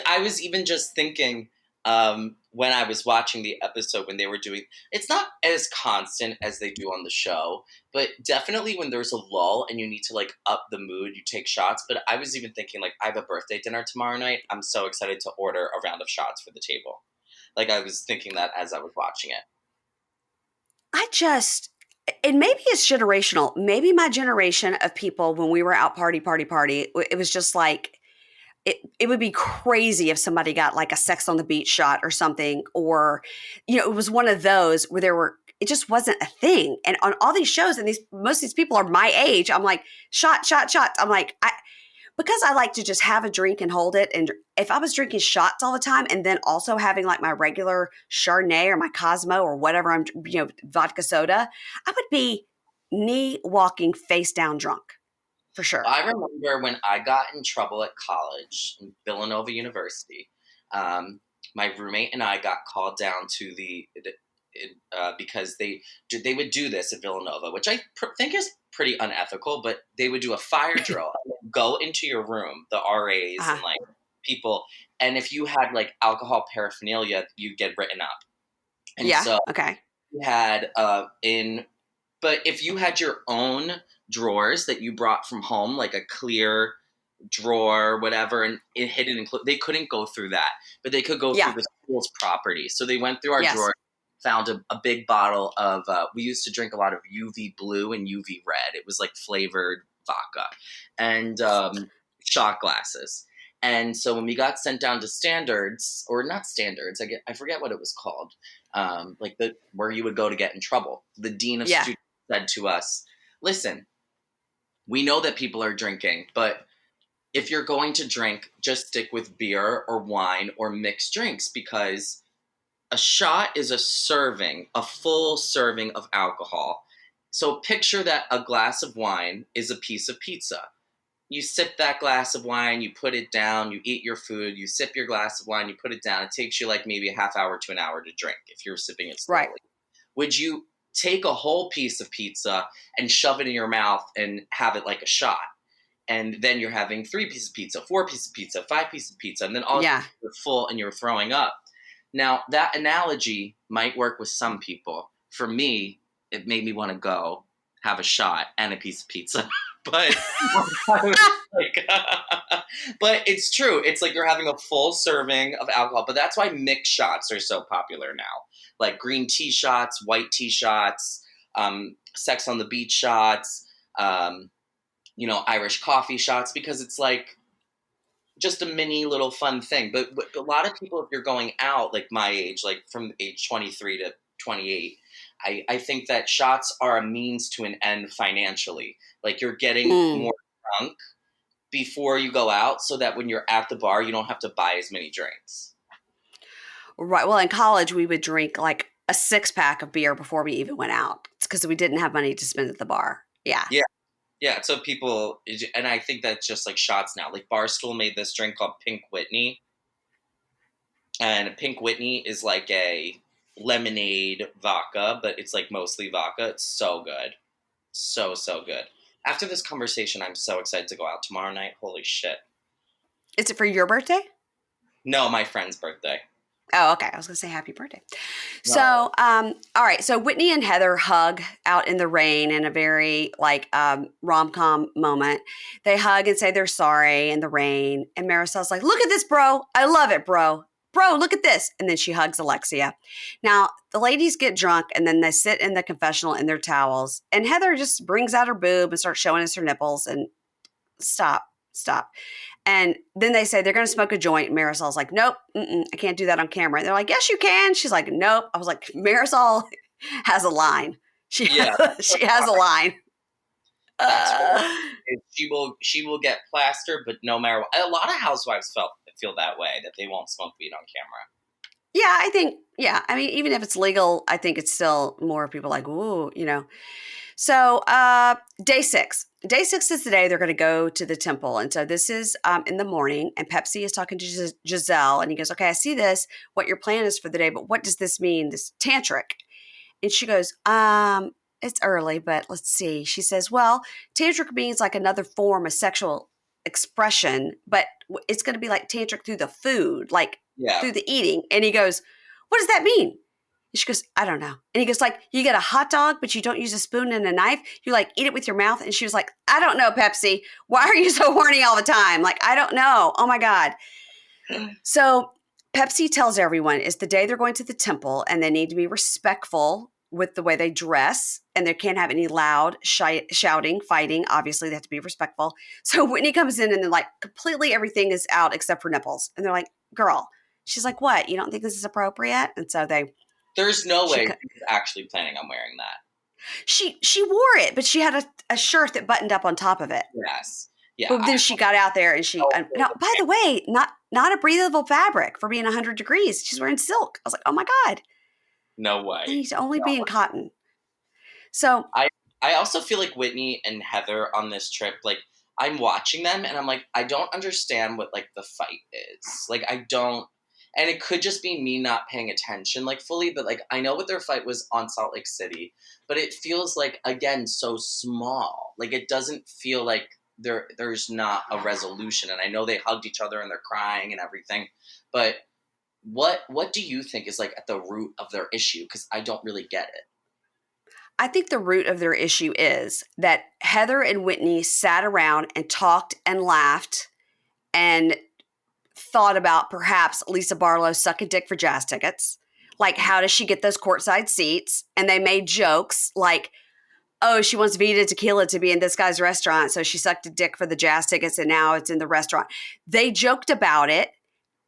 I was even just thinking when I was watching the episode when they were doing, it's not as constant as they do on the show, but definitely when there's a lull and you need to like up the mood, you take shots. But I was even thinking like, I have a birthday dinner tomorrow night. I'm so excited to order a round of shots for the table. Like I was thinking that as I was watching it. And maybe it's generational. Maybe my generation of people, when we were out party, it was just like, it would be crazy if somebody got like a Sex on the Beach shot or something, or, it was one of those where it just wasn't a thing. And on all these shows, and most of these people are my age, I'm like, shot. I'm like, because I like to just have a drink and hold it. And if I was drinking shots all the time and then also having like my regular Chardonnay or my Cosmo or whatever vodka soda, I would be knee walking face down drunk for sure. I remember when I got in trouble at college, in Villanova University, my roommate and I got called down to because they would do this at Villanova, which I think is pretty unethical, but they would do a fire drill. Go into your room, the RAs and like people, and if you had like alcohol paraphernalia, you get written up. And so you had but if you had your own drawers that you brought from home, like a clear drawer, whatever, and it hidden, they couldn't go through that, but they could go through the school's property. So they went through our drawer, found a big bottle of, we used to drink a lot of UV blue and UV red. It was like flavored vodka and shot glasses. And so when we got sent down to standards, or not standards, I forget what it was called, like where you would go to get in trouble. The dean of students said to us, listen, we know that people are drinking, but if you're going to drink, just stick with beer or wine or mixed drinks, because a shot is a full serving of alcohol. So picture that a glass of wine is a piece of pizza. You sip that glass of wine, you put it down, you eat your food, you sip your glass of wine, you put it down. It takes you like maybe a half hour to an hour to drink if you're sipping it slowly. Right. Would you take a whole piece of pizza and shove it in your mouth and have it like a shot? And then you're having 3 pieces of pizza, 4 pieces of pizza, 5 pieces of pizza, and then all you're full and you're throwing up. Now, that analogy might work with some people. For me, it made me want to go have a shot and a piece of pizza. But but it's true. It's like you're having a full serving of alcohol. But that's why mixed shots are so popular now. Like green tea shots, white tea shots, Sex on the Beach shots, Irish coffee shots, because it's like just a mini little fun thing. But a lot of people, if you're going out, like my age, like from age 23 to 28, I think that shots are a means to an end financially. Like you're getting more drunk before you go out so that when you're at the bar, you don't have to buy as many drinks. Right. Well, in college, we would drink like a 6-pack of beer before we even went out because we didn't have money to spend at the bar. Yeah. Yeah. Yeah. So people, and I think that's just like shots now. Like Barstool made this drink called Pink Whitney. And Pink Whitney is like a lemonade vodka, but it's like mostly vodka. It's so good. So, so good. After this conversation, I'm so excited to go out tomorrow night. Holy shit. Is it for your birthday? No, my friend's birthday. Oh, okay. I was going to say happy birthday. No. So, all right. So Whitney and Heather hug out in the rain in a very like rom-com moment. They hug and say they're sorry in the rain. And Marisol's like, look at this, bro. I love it, bro. Bro, look at this. And then she hugs Alexia. Now, the ladies get drunk and then they sit in the confessional in their towels. And Heather just brings out her boob and starts showing us her nipples and stop. And then they say they're going to smoke a joint. Marisol's like, nope, I can't do that on camera. And they're like, yes, you can. She's like, nope. I was like, Marisol has a line. She has a line. She will get plastered, but no matter what. A lot of housewives feel that way, that they won't smoke weed on camera. Yeah, I think, I mean, even if it's legal, I think it's still more people like, ooh, So day 6. Day 6 is the day they're going to go to the temple. And so this is in the morning, and Pepsi is talking to Giselle, and he goes, okay, I see this, what your plan is for the day, but what does this mean, this tantric? And she goes, it's early, but let's see. She says, well, tantric means like another form of sexual expression, but it's going to be like tantric through the food, like through the eating. And he goes, what does that mean? And she goes, I don't know. And he goes like, you get a hot dog, but you don't use a spoon and a knife. You like eat it with your mouth. And she was like, I don't know, Pepsi. Why are you so horny all the time? Like, I don't know. Oh my God. So Pepsi tells everyone it's the day they're going to the temple and they need to be respectful with the way they dress, and they can't have any loud shouting, fighting. Obviously, they have to be respectful. So Whitney comes in and then like completely everything is out except for nipples. And they're like, girl. She's like, what? You don't think this is appropriate? And so there's no way she's actually planning on wearing that. She wore it, but she had a shirt that buttoned up on top of it. Yes. Yeah. But then she got out there and now, by the way, not a breathable fabric for being 100 degrees. She's wearing silk. I was like, oh my God. No way. They need to only be in cotton. So I also feel like Whitney and Heather on this trip, like I'm watching them and I'm like, I don't understand what like the fight is. Like I don't, and it could just be me not paying attention like fully, but like I know what their fight was on Salt Lake City, but it feels like, again, so small. Like it doesn't feel like there's not a resolution. And I know they hugged each other and they're crying and everything, but what do you think is like at the root of their issue? Because I don't really get it. I think the root of their issue is that Heather and Whitney sat around and talked and laughed and thought about perhaps Lisa Barlow sucking dick for jazz tickets. Like, how does she get those courtside seats? And they made jokes like, oh, she wants Vita Tequila to be in this guy's restaurant, so she sucked a dick for the jazz tickets and now it's in the restaurant. They joked about it.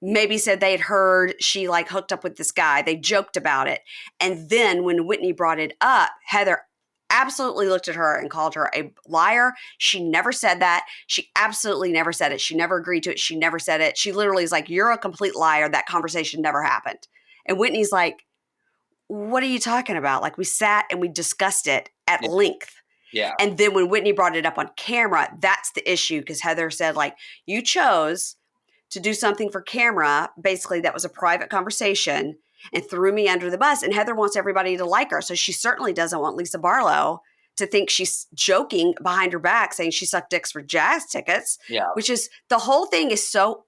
Maybe said they had heard she like hooked up with this guy. They joked about it. And then when Whitney brought it up, Heather absolutely looked at her and called her a liar. She never said that. She absolutely never said it. She never agreed to it. She never said it. She literally is like, you're a complete liar. That conversation never happened. And Whitney's like, what are you talking about? Like we sat and we discussed it at length. Yeah. And then when Whitney brought it up on camera, that's the issue, because Heather said like, you chose to do something for camera, basically that was a private conversation, and threw me under the bus. And Heather wants everybody to like her. So she certainly doesn't want Lisa Barlow to think she's joking behind her back saying she sucked dicks for jazz tickets, which is, the whole thing is so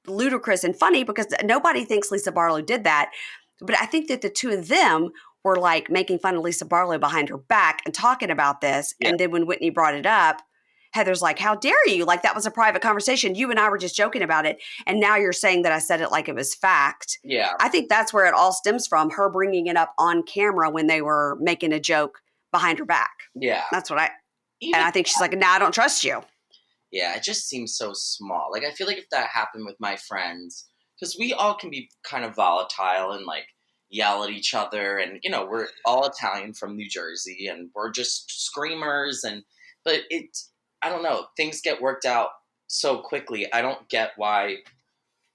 ludicrous and funny because nobody thinks Lisa Barlow did that. But I think that the two of them were like making fun of Lisa Barlow behind her back and talking about this. Yeah. And then when Whitney brought it up, Heather's like, how dare you? Like, that was a private conversation. You and I were just joking about it. And now you're saying that I said it like it was fact. Yeah. I think that's where it all stems from, her bringing it up on camera when they were making a joke behind her back. Yeah. That's what and I think she's like, nah, I don't trust you. Yeah, it just seems so small. Like, I feel like if that happened with my friends, because we all can be kind of volatile and, like, yell at each other. And, you know, we're all Italian from New Jersey and we're just screamers. But I don't know, things get worked out so quickly. I don't get why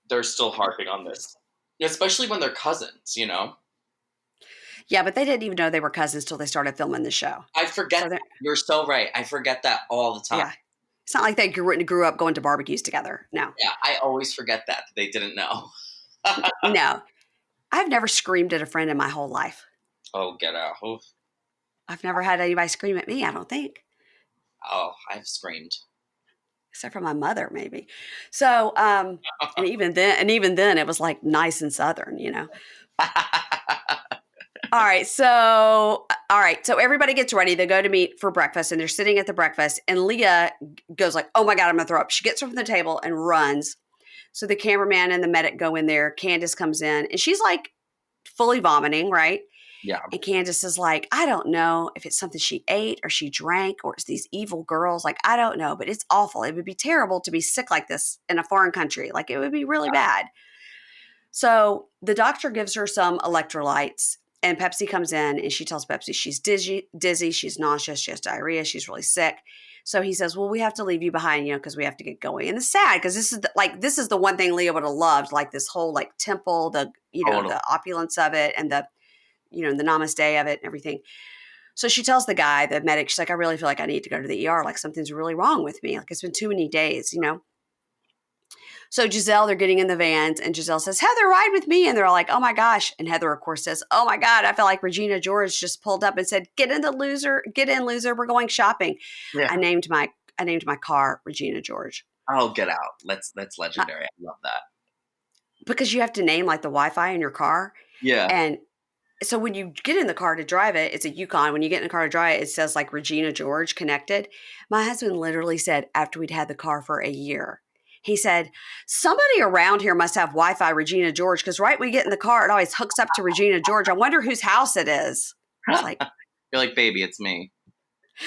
they're still harping on this, especially when they're cousins, you know? Yeah, but they didn't even know they were cousins till they started filming the show. I forget. So you're so right. I forget that all the time. Yeah. It's not like they grew up going to barbecues together. No. Yeah, I always forget that they didn't know. No. I've never screamed at a friend in my whole life. Oh, get out. Oof. I've never had anybody scream at me, I don't think. Oh, I've screamed. Except for my mother, maybe. So, and even then it was like nice and Southern, you know? All right. So everybody gets ready. They go to meet for breakfast and they're sitting at the breakfast and Leah goes like, oh my God, I'm going to throw up. She gets up from the table and runs. So the cameraman and the medic go in there. Candace comes in and she's like fully vomiting, right? Yeah. And Candace is like, I don't know if it's something she ate or she drank or it's these evil girls. Like, I don't know, but it's awful. It would be terrible to be sick like this in a foreign country. Like, it would be really bad. So the doctor gives her some electrolytes and Pepsi comes in and she tells Pepsi she's dizzy, she's nauseous, she has diarrhea, she's really sick. So he says, well, we have to leave you behind, you know, because we have to get going. And it's sad because this is the one thing Leah would have loved, like this whole like temple, the opulence of it and the namaste of it and everything. So she tells the guy, the medic, she's like, I really feel like I need to go to the ER. Like something's really wrong with me. Like it's been too many days, you know? So Giselle, they're getting in the vans and Giselle says, Heather, ride with me. And they're like, oh my gosh. And Heather, of course, says, oh my God, I feel like Regina George just pulled up and said, get in, loser. We're going shopping. Yeah. I named my car Regina George. Oh, get out. That's legendary. I love that. Because you have to name like the Wi-Fi in your car. Yeah. And so when you get in the car to drive it, it's a Yukon. When you get in the car to drive it, it says like Regina George connected. My husband literally said after we'd had the car for a year, he said, somebody around here must have Wi-Fi Regina George because right when we get in the car, it always hooks up to Regina George. I wonder whose house it is. I was like, you're like, baby, it's me.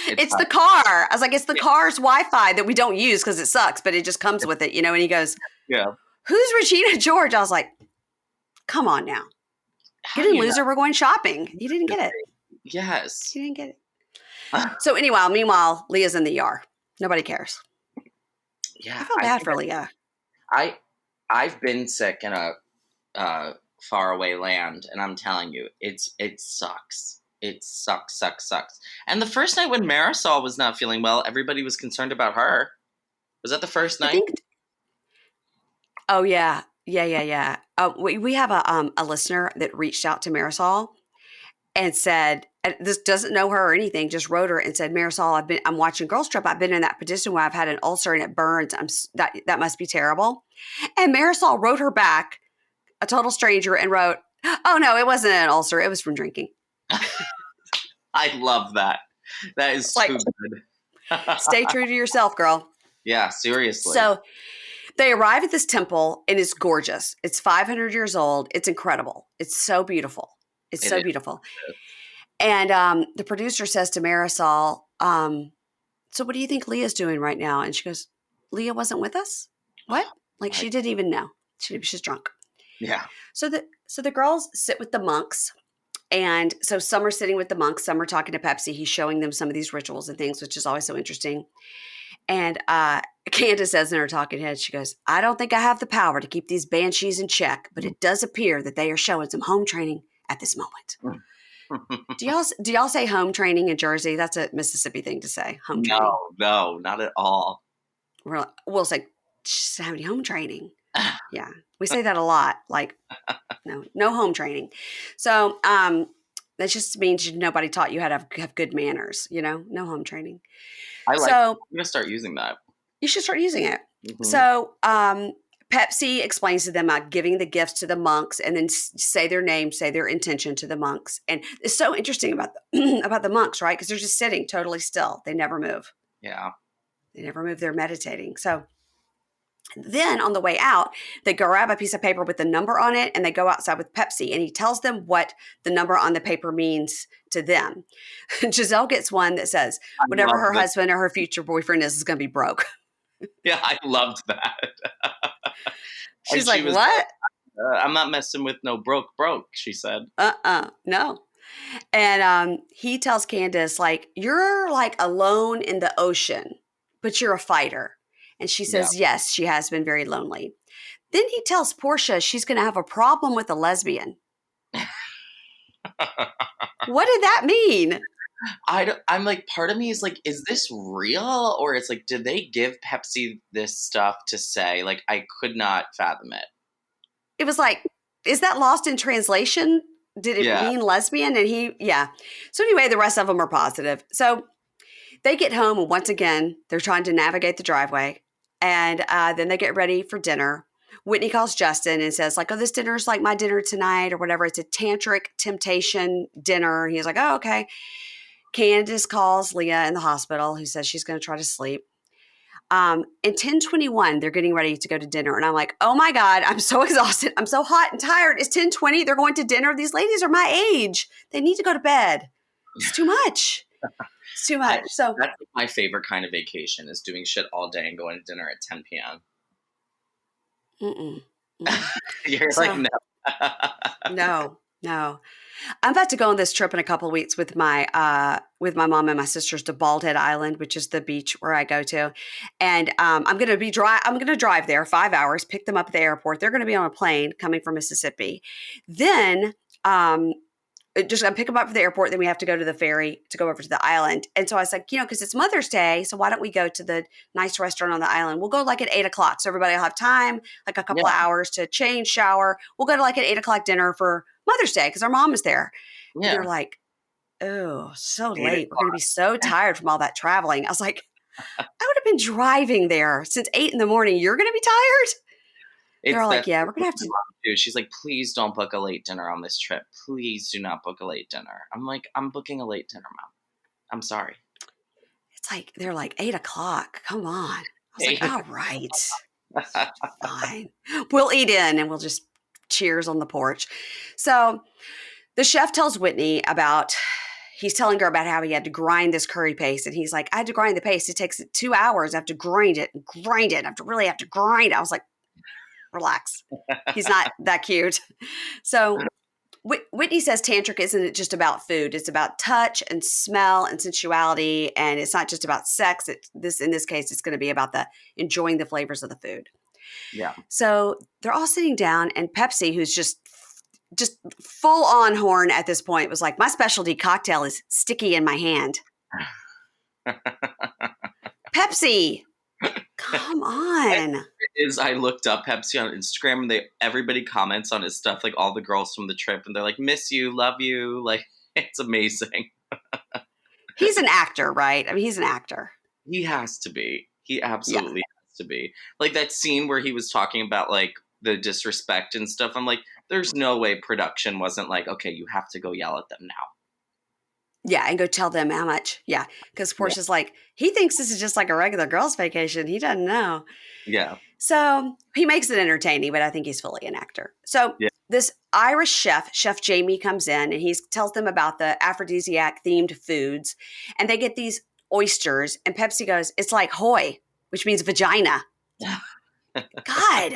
It's the car. I was like, it's the car's Wi-Fi that we don't use because it sucks, but it just comes with it, you know? And he goes, yeah, who's Regina George? I was like, come on now. Get in, loser. We're going shopping. You didn't get it. Yes. You didn't get it. So meanwhile, Leah's in the ER. Nobody cares. Yeah. I feel bad for Leah. I've been sick in a faraway land, and I'm telling you, it sucks. It sucks. And the first night when Marisol was not feeling well, everybody was concerned about her. Was that the first night? Oh, yeah. Yeah. We have a listener that reached out to Marisol and said, this doesn't know her or anything, just wrote her and said, Marisol, I'm watching Girls Trip. I've been in that position where I've had an ulcer and it burns. That must be terrible. And Marisol wrote her back, a total stranger, and wrote, oh, no, it wasn't an ulcer. It was from drinking. I love that. That is so good. Stay true to yourself, girl. Yeah, seriously. So they arrive at this temple and it's gorgeous. It's 500 years old. It's incredible. It's so beautiful. It's so beautiful. And the producer says to Marisol, so what do you think Leah's doing right now? And she goes, Leah wasn't with us? What? Like she didn't even know. She's drunk. Yeah. So the girls sit with the monks. And so some are sitting with the monks, some are talking to Pepsi. He's showing them some of these rituals and things, which is always so interesting. And Candace says in her talking head, she goes, I don't think I have the power to keep these banshees in check, but it does appear that they are showing some home training at this moment. Do y'all say home training in Jersey? That's a Mississippi thing to say. Home training. No, not at all. We'll say, she's having home training. Yeah. We say that a lot. Like, no home training. So that just means nobody taught you how to have good manners, no home training. I'm going to start using that. You should start using it. Mm-hmm. So Pepsi explains to them about giving the gifts to the monks and then say their name, say their intention to the monks. And it's so interesting about the monks, right? Because they're just sitting totally still. They never move. Yeah. They never move. They're meditating. So Then on the way out, they grab a piece of paper with the number on it and they go outside with Pepsi, and he tells them what the number on the paper means to them. Giselle gets one that says, I whatever love her that. husband or her future boyfriend is going to be broke. Yeah, I loved that. She's like, what? I'm not messing with no broke, she said. No. And he tells Candace, like, you're like alone in the ocean, but you're a fighter. And she says, yes, she has been very lonely. Then he tells Portia she's going to have a problem with a lesbian. What did that mean? I'm like, part of me is like, is this real? Or it's like, did they give Pepsi this stuff to say? Like, I could not fathom it. It was like, is that lost in translation? Did it mean lesbian? And So anyway, the rest of them are positive. So they get home, and once again, they're trying to navigate the driveway. And then they get ready for dinner. Whitney calls Justin and says, like, oh, this dinner's like my dinner tonight or whatever. It's a tantric temptation dinner. He's like, oh, okay. Candace calls Leah in the hospital, who says she's going to try to sleep. In 10:21, they're getting ready to go to dinner. And I'm like, oh my God, I'm so exhausted. I'm so hot and tired. It's 10:20. They're going to dinner. These ladies are my age. They need to go to bed. It's too much. It's too much. So that's my favorite kind of vacation, is doing shit all day and going to dinner at 10 p.m. You're like, no. No. I'm about to go on this trip in a couple of weeks with my mom and my sisters to Bald Head Island, which is the beach where I go to. And I'm going to drive there 5 hours, pick them up at the airport. They're going to be on a plane coming from Mississippi. Then just going to pick them up from the airport. Then we have to go to the ferry to go over to the island. And so I was like, because it's Mother's Day, so why don't we go to the nice restaurant on the island? We'll go like at 8:00. So everybody will have time, like a couple of hours to change, shower. We'll go to like an 8:00 dinner for Mother's Day because our mom is there. Yeah. And they're like, oh, so late. We're going to be so tired from all that traveling. I was like, I would have been driving there since 8 a.m. You're going to be tired? They're like, yeah, we're going to have to. She's like, please don't book a late dinner on this trip. Please do not book a late dinner. I'm like, I'm booking a late dinner, Mom. I'm sorry. It's like, they're like 8:00. Come on. I was like, all right. Fine. We'll eat in and we'll just cheers on the porch. So the chef tells Whitney he's telling her about how he had to grind this curry paste. And he's like, I had to grind the paste. It takes 2 hours. I have to grind it. I really have to grind it. I was like, relax. He's not that cute. So Whitney says tantric isn't just about food. It's about touch and smell and sensuality. And it's not just about sex. In this case, it's going to be about enjoying the flavors of the food. Yeah. So they're all sitting down, and Pepsi, who's just full on horn at this point, was like, my specialty cocktail is sticky in my hand. Pepsi, come on. I looked up Pepsi on Instagram, and everybody comments on his stuff, like all the girls from the trip, and they're like, miss you, love you. Like, it's amazing. He's an actor, right? I mean, he's an actor. He has to be. He absolutely has to be. Like that scene where he was talking about like the disrespect and stuff. I'm like, there's no way production wasn't like, okay, you have to go yell at them now. Yeah, and go tell them how much. Yeah, because Portia's like, he thinks this is just like a regular girls' vacation. He doesn't know. Yeah. So he makes it entertaining, but I think he's fully an actor. So this Irish Chef Jamie, comes in, and he tells them about the aphrodisiac-themed foods. And they get these oysters, and Pepsi goes, it's like hoy, which means vagina. God.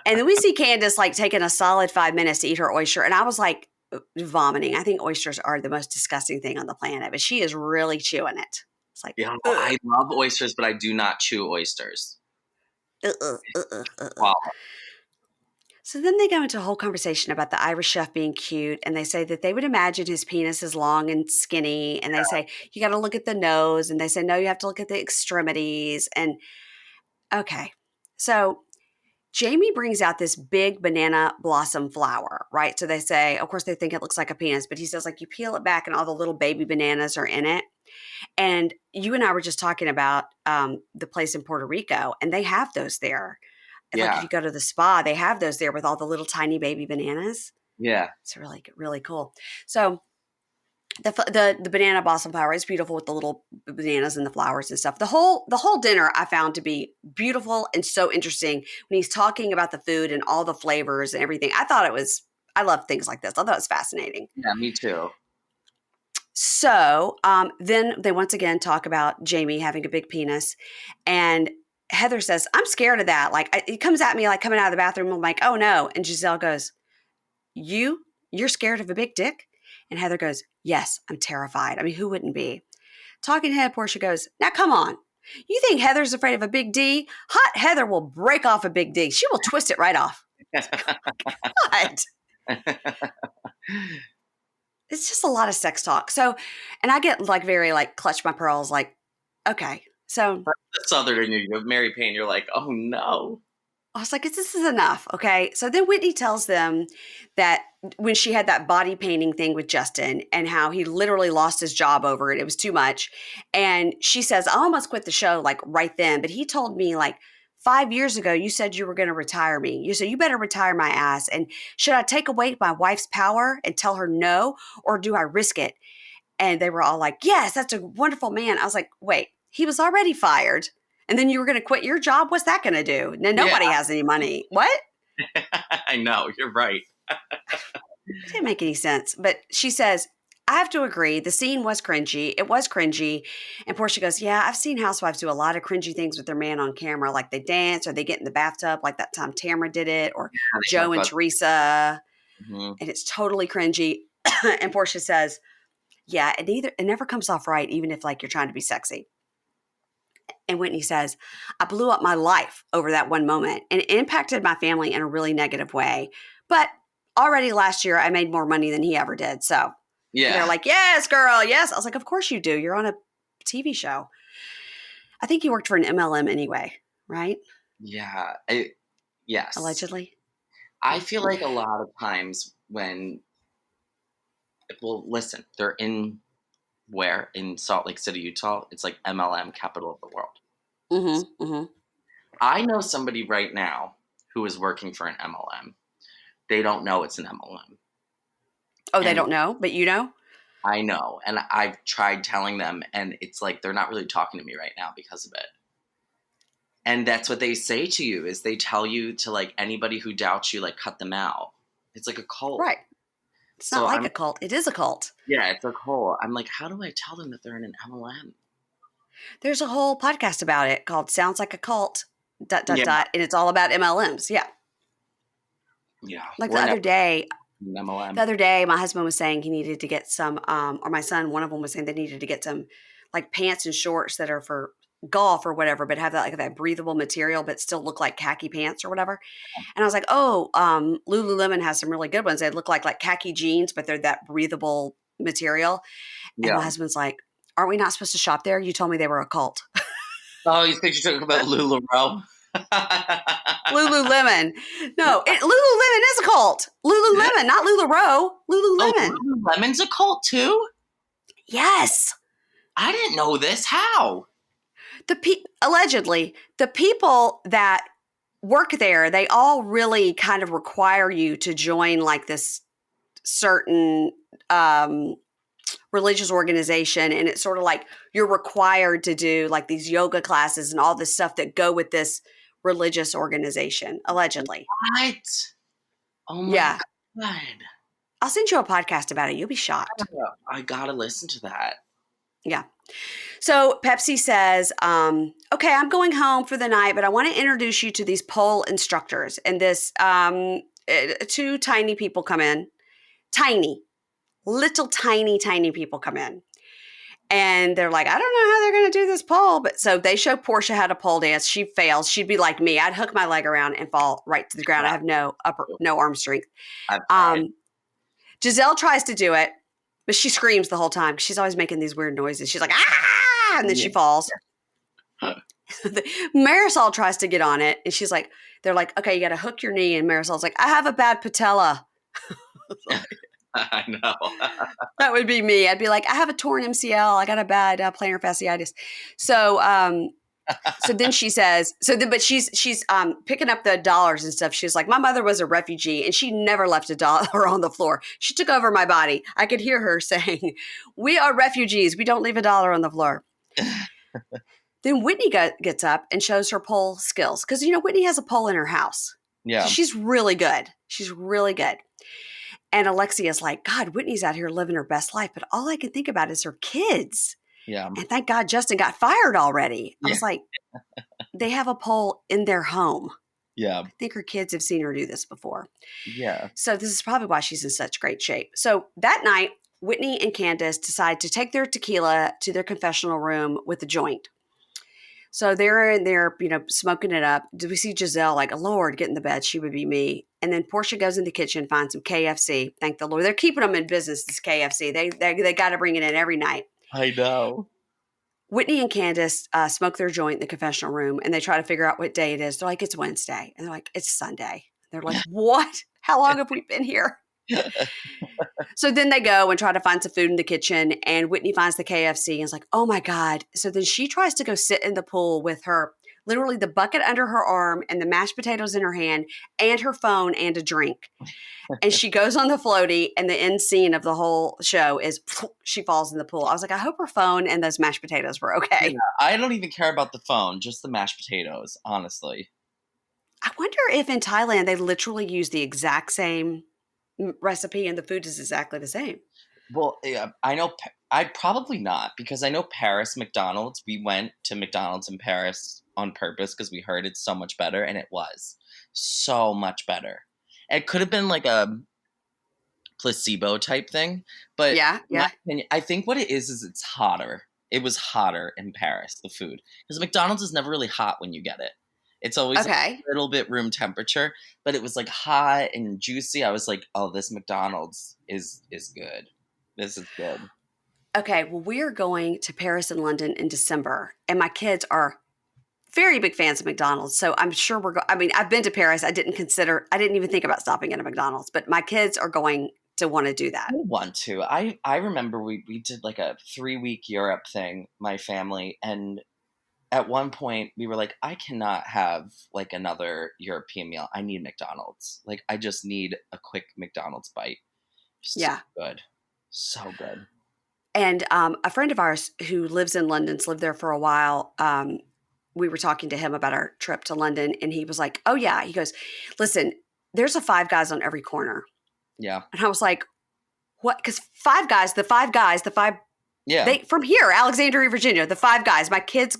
And then we see Candace like taking a solid 5 minutes to eat her oyster. And I was like, vomiting. I think oysters are the most disgusting thing on the planet, but she is really chewing it. It's like, I love oysters, but I do not chew oysters. Wow. So then they go into a whole conversation about the Irish chef being cute, and they say that they would imagine his penis is long and skinny, and they say you got to look at the nose, and they say no, you have to look at the extremities. And okay, so Jamie brings out this big banana blossom flower, right? So they say, of course, they think it looks like a penis, but he says, like, you peel it back and all the little baby bananas are in it. And you and I were just talking about the place in Puerto Rico, and they have those there. Like if you go to the spa, they have those there with all the little tiny baby bananas. Yeah. It's really, really cool. So the banana blossom flower is beautiful with the little bananas and the flowers and stuff. The whole dinner I found to be beautiful and so interesting when he's talking about the food and all the flavors and everything. I love things like this. I thought it was fascinating. Yeah, me too. So then they once again talk about Jamie having a big penis, and Heather says, "I'm scared of that." Like it comes at me like coming out of the bathroom. I'm like, "Oh no!" And Giselle goes, You're scared of a big dick?" And Heather goes, "Yes, I'm terrified." I mean, who wouldn't be? Talking head, Portia goes, "Now come on. You think Heather's afraid of a big D? Hot Heather will break off a big D. She will twist it right off." God. It's just a lot of sex talk. So, and I get like very like clutch my pearls, like, okay. So the Southern in you, Mary Payne, you're like, oh no. I was like, this is enough. Okay. So then Whitney tells them that when she had that body painting thing with Justin and how he literally lost his job over it, it was too much. And she says, I almost quit the show like right then. But he told me like 5 years ago, you said you were going to retire me. You said, you better retire my ass. And should I take away my wife's power and tell her no, or do I risk it? And they were all like, yes, that's a wonderful man. I was like, wait, he was already fired. And then you were going to quit your job? What's that going to do? Now, nobody has any money. What? I know. You're right. It didn't make any sense. But she says, I have to agree. The scene was cringy. It was cringy. And Portia goes, yeah, I've seen housewives do a lot of cringy things with their man on camera. Like they dance or they get in the bathtub like that time Tamara did it, or Joe and Teresa. Mm-hmm. And it's totally cringy. And Portia says, yeah, it never comes off right, even if like you're trying to be sexy. And Whitney says, I blew up my life over that one moment, and it impacted my family in a really negative way. But already last year, I made more money than he ever did. So yeah, they're like, yes, girl, yes. I was like, of course you do. You're on a TV show. I think you worked for an MLM anyway, right? Yeah. Yes. Allegedly. I feel like a lot of times when, well, listen, they're in Salt Lake City, Utah, it's like MLM, capital of the world. Mm-hmm, mm-hmm. I know somebody right now who is working for an MLM. They don't know it's an MLM. Oh, they don't know, but you know? I know. And I've tried telling them, and it's like they're not really talking to me right now because of it. And that's what they say to you, is they tell you to, like, anybody who doubts you, like, cut them out. It's like a cult. Right. It's not like a cult. It is a cult. Yeah, it's a cult. I'm like, how do I tell them that they're in an MLM? There's a whole podcast about it called Sounds Like a Cult, ... and it's all about MLMs. Yeah. Yeah. Like the other day, my husband was saying he needed to get some, or my son, one of them was saying they needed to get some like pants and shorts that are for golf or whatever, but have that like that breathable material, but still look like khaki pants or whatever. And I was like, oh, Lululemon has some really good ones. They look like khaki jeans, but they're that breathable material. And my husband's like, aren't we not supposed to shop there? You told me they were a cult. Oh, you think you're talking about LuLaRoe? Lululemon. No, Lululemon is a cult. Lululemon, not LuLaRoe. Lululemon. Oh, Lululemon's a cult too? Yes. I didn't know this. How? Allegedly, the people that work there, they all really kind of require you to join like this certain religious organization. And it's sort of like you're required to do like these yoga classes and all this stuff that go with this religious organization, allegedly. What? Oh my God. I'll send you a podcast about it. You'll be shocked. I gotta listen to that. Yeah. So Pepsi says, okay, I'm going home for the night, but I want to introduce you to these pole instructors. And this, two tiny people come in. Little tiny people come in. And they're like, I don't know how they're going to do this pole. But so they show Portia how to pole dance. She fails. She'd be like me. I'd hook my leg around and fall right to the ground. I have no arm strength. Giselle tries to do it, but she screams the whole time. She's always making these weird noises. She's like, ah, and then she falls. Marisol tries to get on it. And she's like, they're like, okay, you got to hook your knee. And Marisol's like, I have a bad patella. I know. That would be me. I'd be like, I have a torn MCL. I got a bad plantar fasciitis. So So then she says, but she's picking up the dollars and stuff. She's like, my mother was a refugee and she never left a dollar on the floor. She took over my body. I could hear her saying, we are refugees. We don't leave a dollar on the floor. Then Whitney gets up and shows her pole skills. Because, Whitney has a pole in her house. Yeah. So she's really good. She's really good. And Alexia's like, God, Whitney's out here living her best life. But all I can think about is her kids. Yeah. And thank God Justin got fired already. I was like, they have a pole in their home. Yeah. I think her kids have seen her do this before. Yeah. So this is probably why she's in such great shape. So that night, Whitney and Candace decide to take their tequila to their confessional room with a joint. So they're in there, smoking it up. Do we see Giselle like, Lord, get in the bed. She would be me. And then Portia goes in the kitchen, finds some KFC. Thank the Lord. They're keeping them in business, this KFC. They got to bring it in every night. I know. Whitney and Candace smoke their joint in the confessional room, and they try to figure out what day it is. They're like, it's Wednesday. And they're like, it's Sunday. They're like, what? How long have we been here? So then they go and try to find some food in the kitchen, and Whitney finds the KFC and is like, oh my God. So then she tries to go sit in the pool with her, literally the bucket under her arm and the mashed potatoes in her hand and her phone and a drink. And she goes on the floaty, and the end scene of the whole show is she falls in the pool. I was like, I hope her phone and those mashed potatoes were okay. Yeah, I don't even care about the phone, just the mashed potatoes, honestly. I wonder if in Thailand they literally use the exact same recipe and the food is exactly the same. Well, yeah, I probably not, because I know Paris McDonald's. We went to McDonald's in Paris on purpose because we heard it's so much better, and it was so much better. It could have been like a placebo type thing, but yeah. I think what it is it's hotter. It was hotter in Paris, the food, because McDonald's is never really hot when you get it. It's always a little bit room temperature, but it was like hot and juicy. I was like, oh, this McDonald's is good. This is good. Okay, well, we are going to Paris and London in December, and my kids are very big fans of McDonald's. So I'm sure I've been to Paris. I didn't even think about stopping at a McDonald's, but my kids are going to want to do that. I want to. I remember we did like a 3-week Europe thing, my family, and at one point we were like, I cannot have like another European meal. I need McDonald's. Like, I just need a quick McDonald's bite. So good. So good. And a friend of ours who lives in London's lived there for a while. We were talking to him about our trip to London, and he was like, oh yeah. He goes, listen, there's a Five Guys on every corner. Yeah. And I was like, what? Because the five guys, they from here, Alexandria, Virginia, the Five Guys, my kids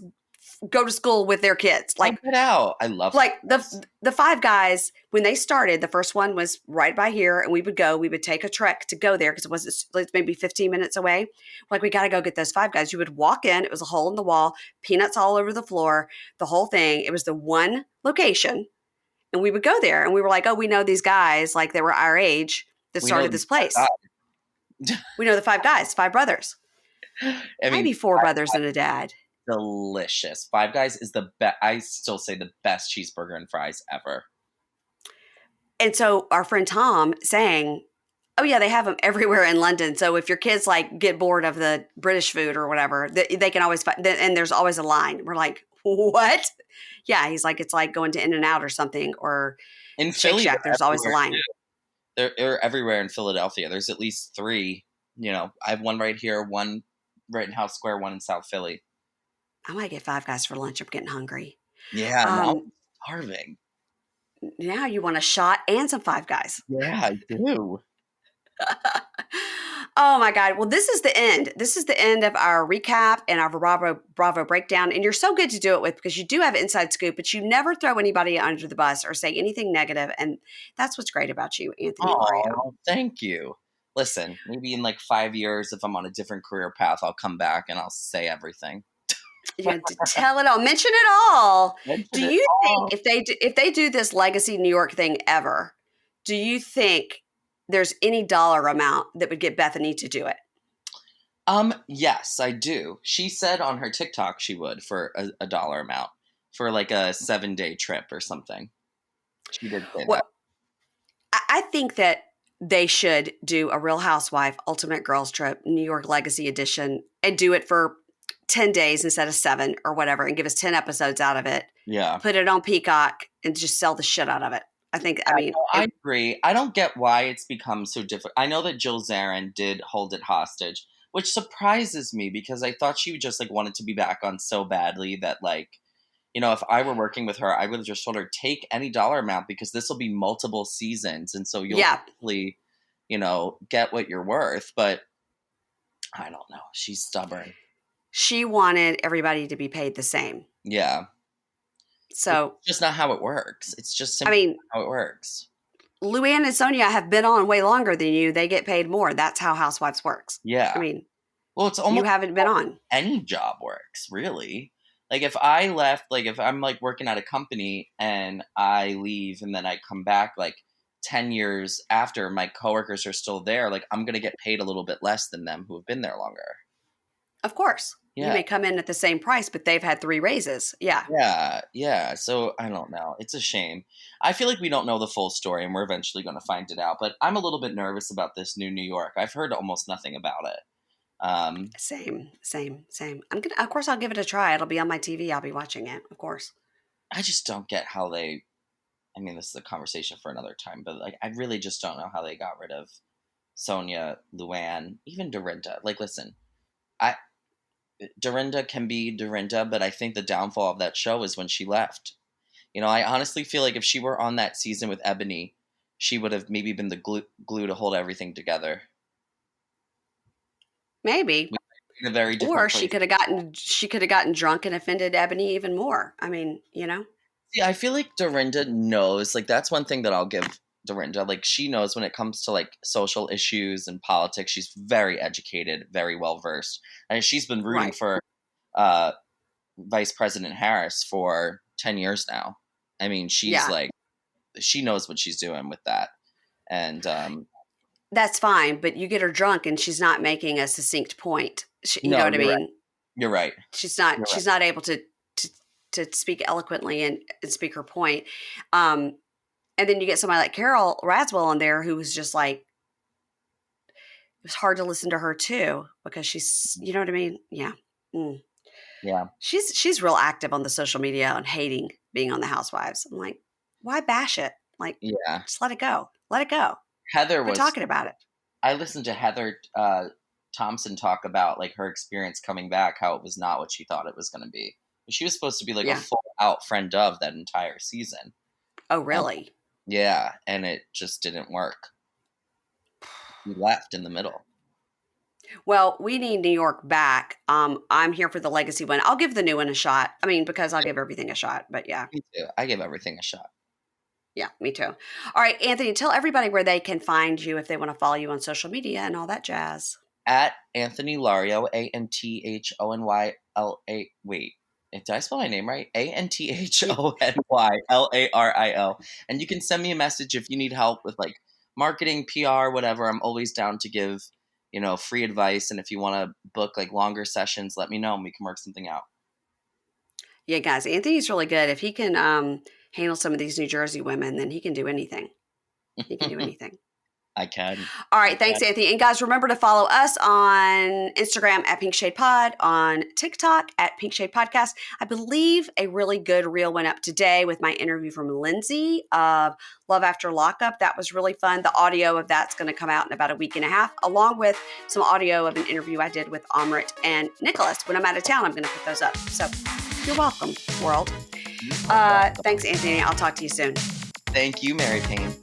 go to school with their kids. Like, get out. I love like the Five Guys, when they started, the first one was right by here, and we would take a trek to go there because it was like maybe 15 minutes away. Like, we got to go get those Five Guys. You would walk in, it was a hole in the wall, peanuts all over the floor, the whole thing. It was the one location, and we would go there, and we were like, oh, we know these guys, like they were our age that started this place. We know the Five Guys, five brothers. Maybe four brothers and a dad. Delicious. Five Guys is the best. I still say the best cheeseburger and fries ever. And so our friend Tom saying, oh yeah, they have them everywhere in London. So if your kids like get bored of the British food or whatever, they can always find, and there's always a line. We're like, what? Yeah. He's like, it's like going to In-N-Out or something, or in Shake Philly, Shack. There's always a line. Too. They're everywhere in Philadelphia. There's at least 3. I have one right here, one right in House Square, one in South Philly. I might get Five Guys for lunch. I'm getting hungry. Yeah, now I'm starving. Now you want a shot and some Five Guys. Yeah, I do. Oh my God. Well, this is the end. This is the end of our recap and our Bravo breakdown. And you're so good to do it with, because you do have inside scoop, but you never throw anybody under the bus or say anything negative. And that's what's great about you, Anthony Lario. Thank you. Listen, maybe in like 5 years, if I'm on a different career path, I'll come back and I'll say everything. You have to tell it all, mention it all. Do you think if they do this legacy New York thing ever, do you think there's any dollar amount that would get Bethany to do it? Yes, I do. She said on her TikTok she would, for a dollar amount, for like a 7-day trip or something. She did say that. I think that they should do a Real Housewife Ultimate Girls Trip New York Legacy Edition and do it for 10 days instead of 7 or whatever and give us 10 episodes out of it. Yeah. Put it on Peacock and just sell the shit out of it. I agree. I don't get why it's become so difficult. I know that Jill Zarin did hold it hostage, which surprises me because I thought she just like wanted to be back on so badly that like, you know, if I were working with her, I would have just told her, take any dollar amount because this will be multiple seasons. And so you'll actually, you know, get what you're worth. But I don't know. She's stubborn. She wanted everybody to be paid the same. Yeah. So it's just not how it works. It's just simply not how it works. Luann and Sonia have been on way longer than you. They get paid more. That's how Housewives works. Yeah. I mean, well, it's almost you haven't been on. Any job works, really. Like if I left, like if I'm like working at a company and I leave and then I come back like 10 years after, my coworkers are still there, like I'm going to get paid a little bit less than them who have been there longer. Of course. Yeah. You may come in at the same price, but they've had 3 raises. Yeah. Yeah. So I don't know. It's a shame. I feel like we don't know the full story and we're eventually going to find it out. But I'm a little bit nervous about this new New York. I've heard almost nothing about it. Same. Of course, I'll give it a try. It'll be on my TV. I'll be watching it, of course. I just don't get how they, I mean, this is a conversation for another time, but like, I really just don't know how they got rid of Sonia, Luann, even Dorinda. Like, listen, Dorinda can be Dorinda, but I think the downfall of that show is when she left. You know, I honestly feel like if she were on that season with Ebony, she would have maybe been the glue to hold everything together. Maybe. In a very different or place. she could have gotten drunk and offended Ebony even more. I mean, you know. See, I feel like Dorinda knows. Like that's one thing that I'll give Dorinda. Like she knows when it comes to like social issues and politics. She's very educated, very well versed, and she's been rooting for Vice President Harris for 10 years now. I mean, she's like, she knows what she's doing with that, and that's fine. But you get her drunk, and she's not making a succinct point. You know what I mean? Right. You're right. She's not. You're she's not able to speak eloquently and speak her point. And then you get somebody like Carol Raswell on there who was just like, it was hard to listen to her too because she's, you know what I mean? Yeah. Yeah. She's real active on the social media and hating being on the Housewives. I'm like, why bash it? Like, just let it go. Let it go. We're talking about it. I listened to Heather Thompson talk about like her experience coming back, how it was not what she thought it was going to be. She was supposed to be like a full out friend of that entire season. Oh, really? Yeah. And it just didn't work. We left in the middle. Well, we need New York back. I'm here for the legacy one. I'll give the new one a shot. I mean, because I'll give everything a shot, but yeah. Me too. I give everything a shot. Yeah, me too. All right, Anthony, tell everybody where they can find you if they want to follow you on social media and all that jazz. At Anthony Lario, ANTHONYLA. Wait, did I spell my name right? ANTHONYLARIO. And you can send me a message if you need help with like marketing, PR, whatever. I'm always down to give, you know, free advice. And if you want to book like longer sessions, let me know and we can work something out. Yeah, guys, Anthony's really good. If he can handle some of these New Jersey women, then he can do anything. He can do anything. I can. All right. Thanks, Anthony. And guys, remember to follow us on Instagram at Pink Shade Pod, on TikTok at Pink Shade Podcast. I believe a really good reel went up today with my interview from Lindsay of Love After Lockup. That was really fun. The audio of that's going to come out in about a week and a half, along with some audio of an interview I did with Amrit and Nicholas. When I'm out of town, I'm going to put those up. So you're welcome, world. Thanks, Anthony. I'll talk to you soon. Thank you, Mary Payne.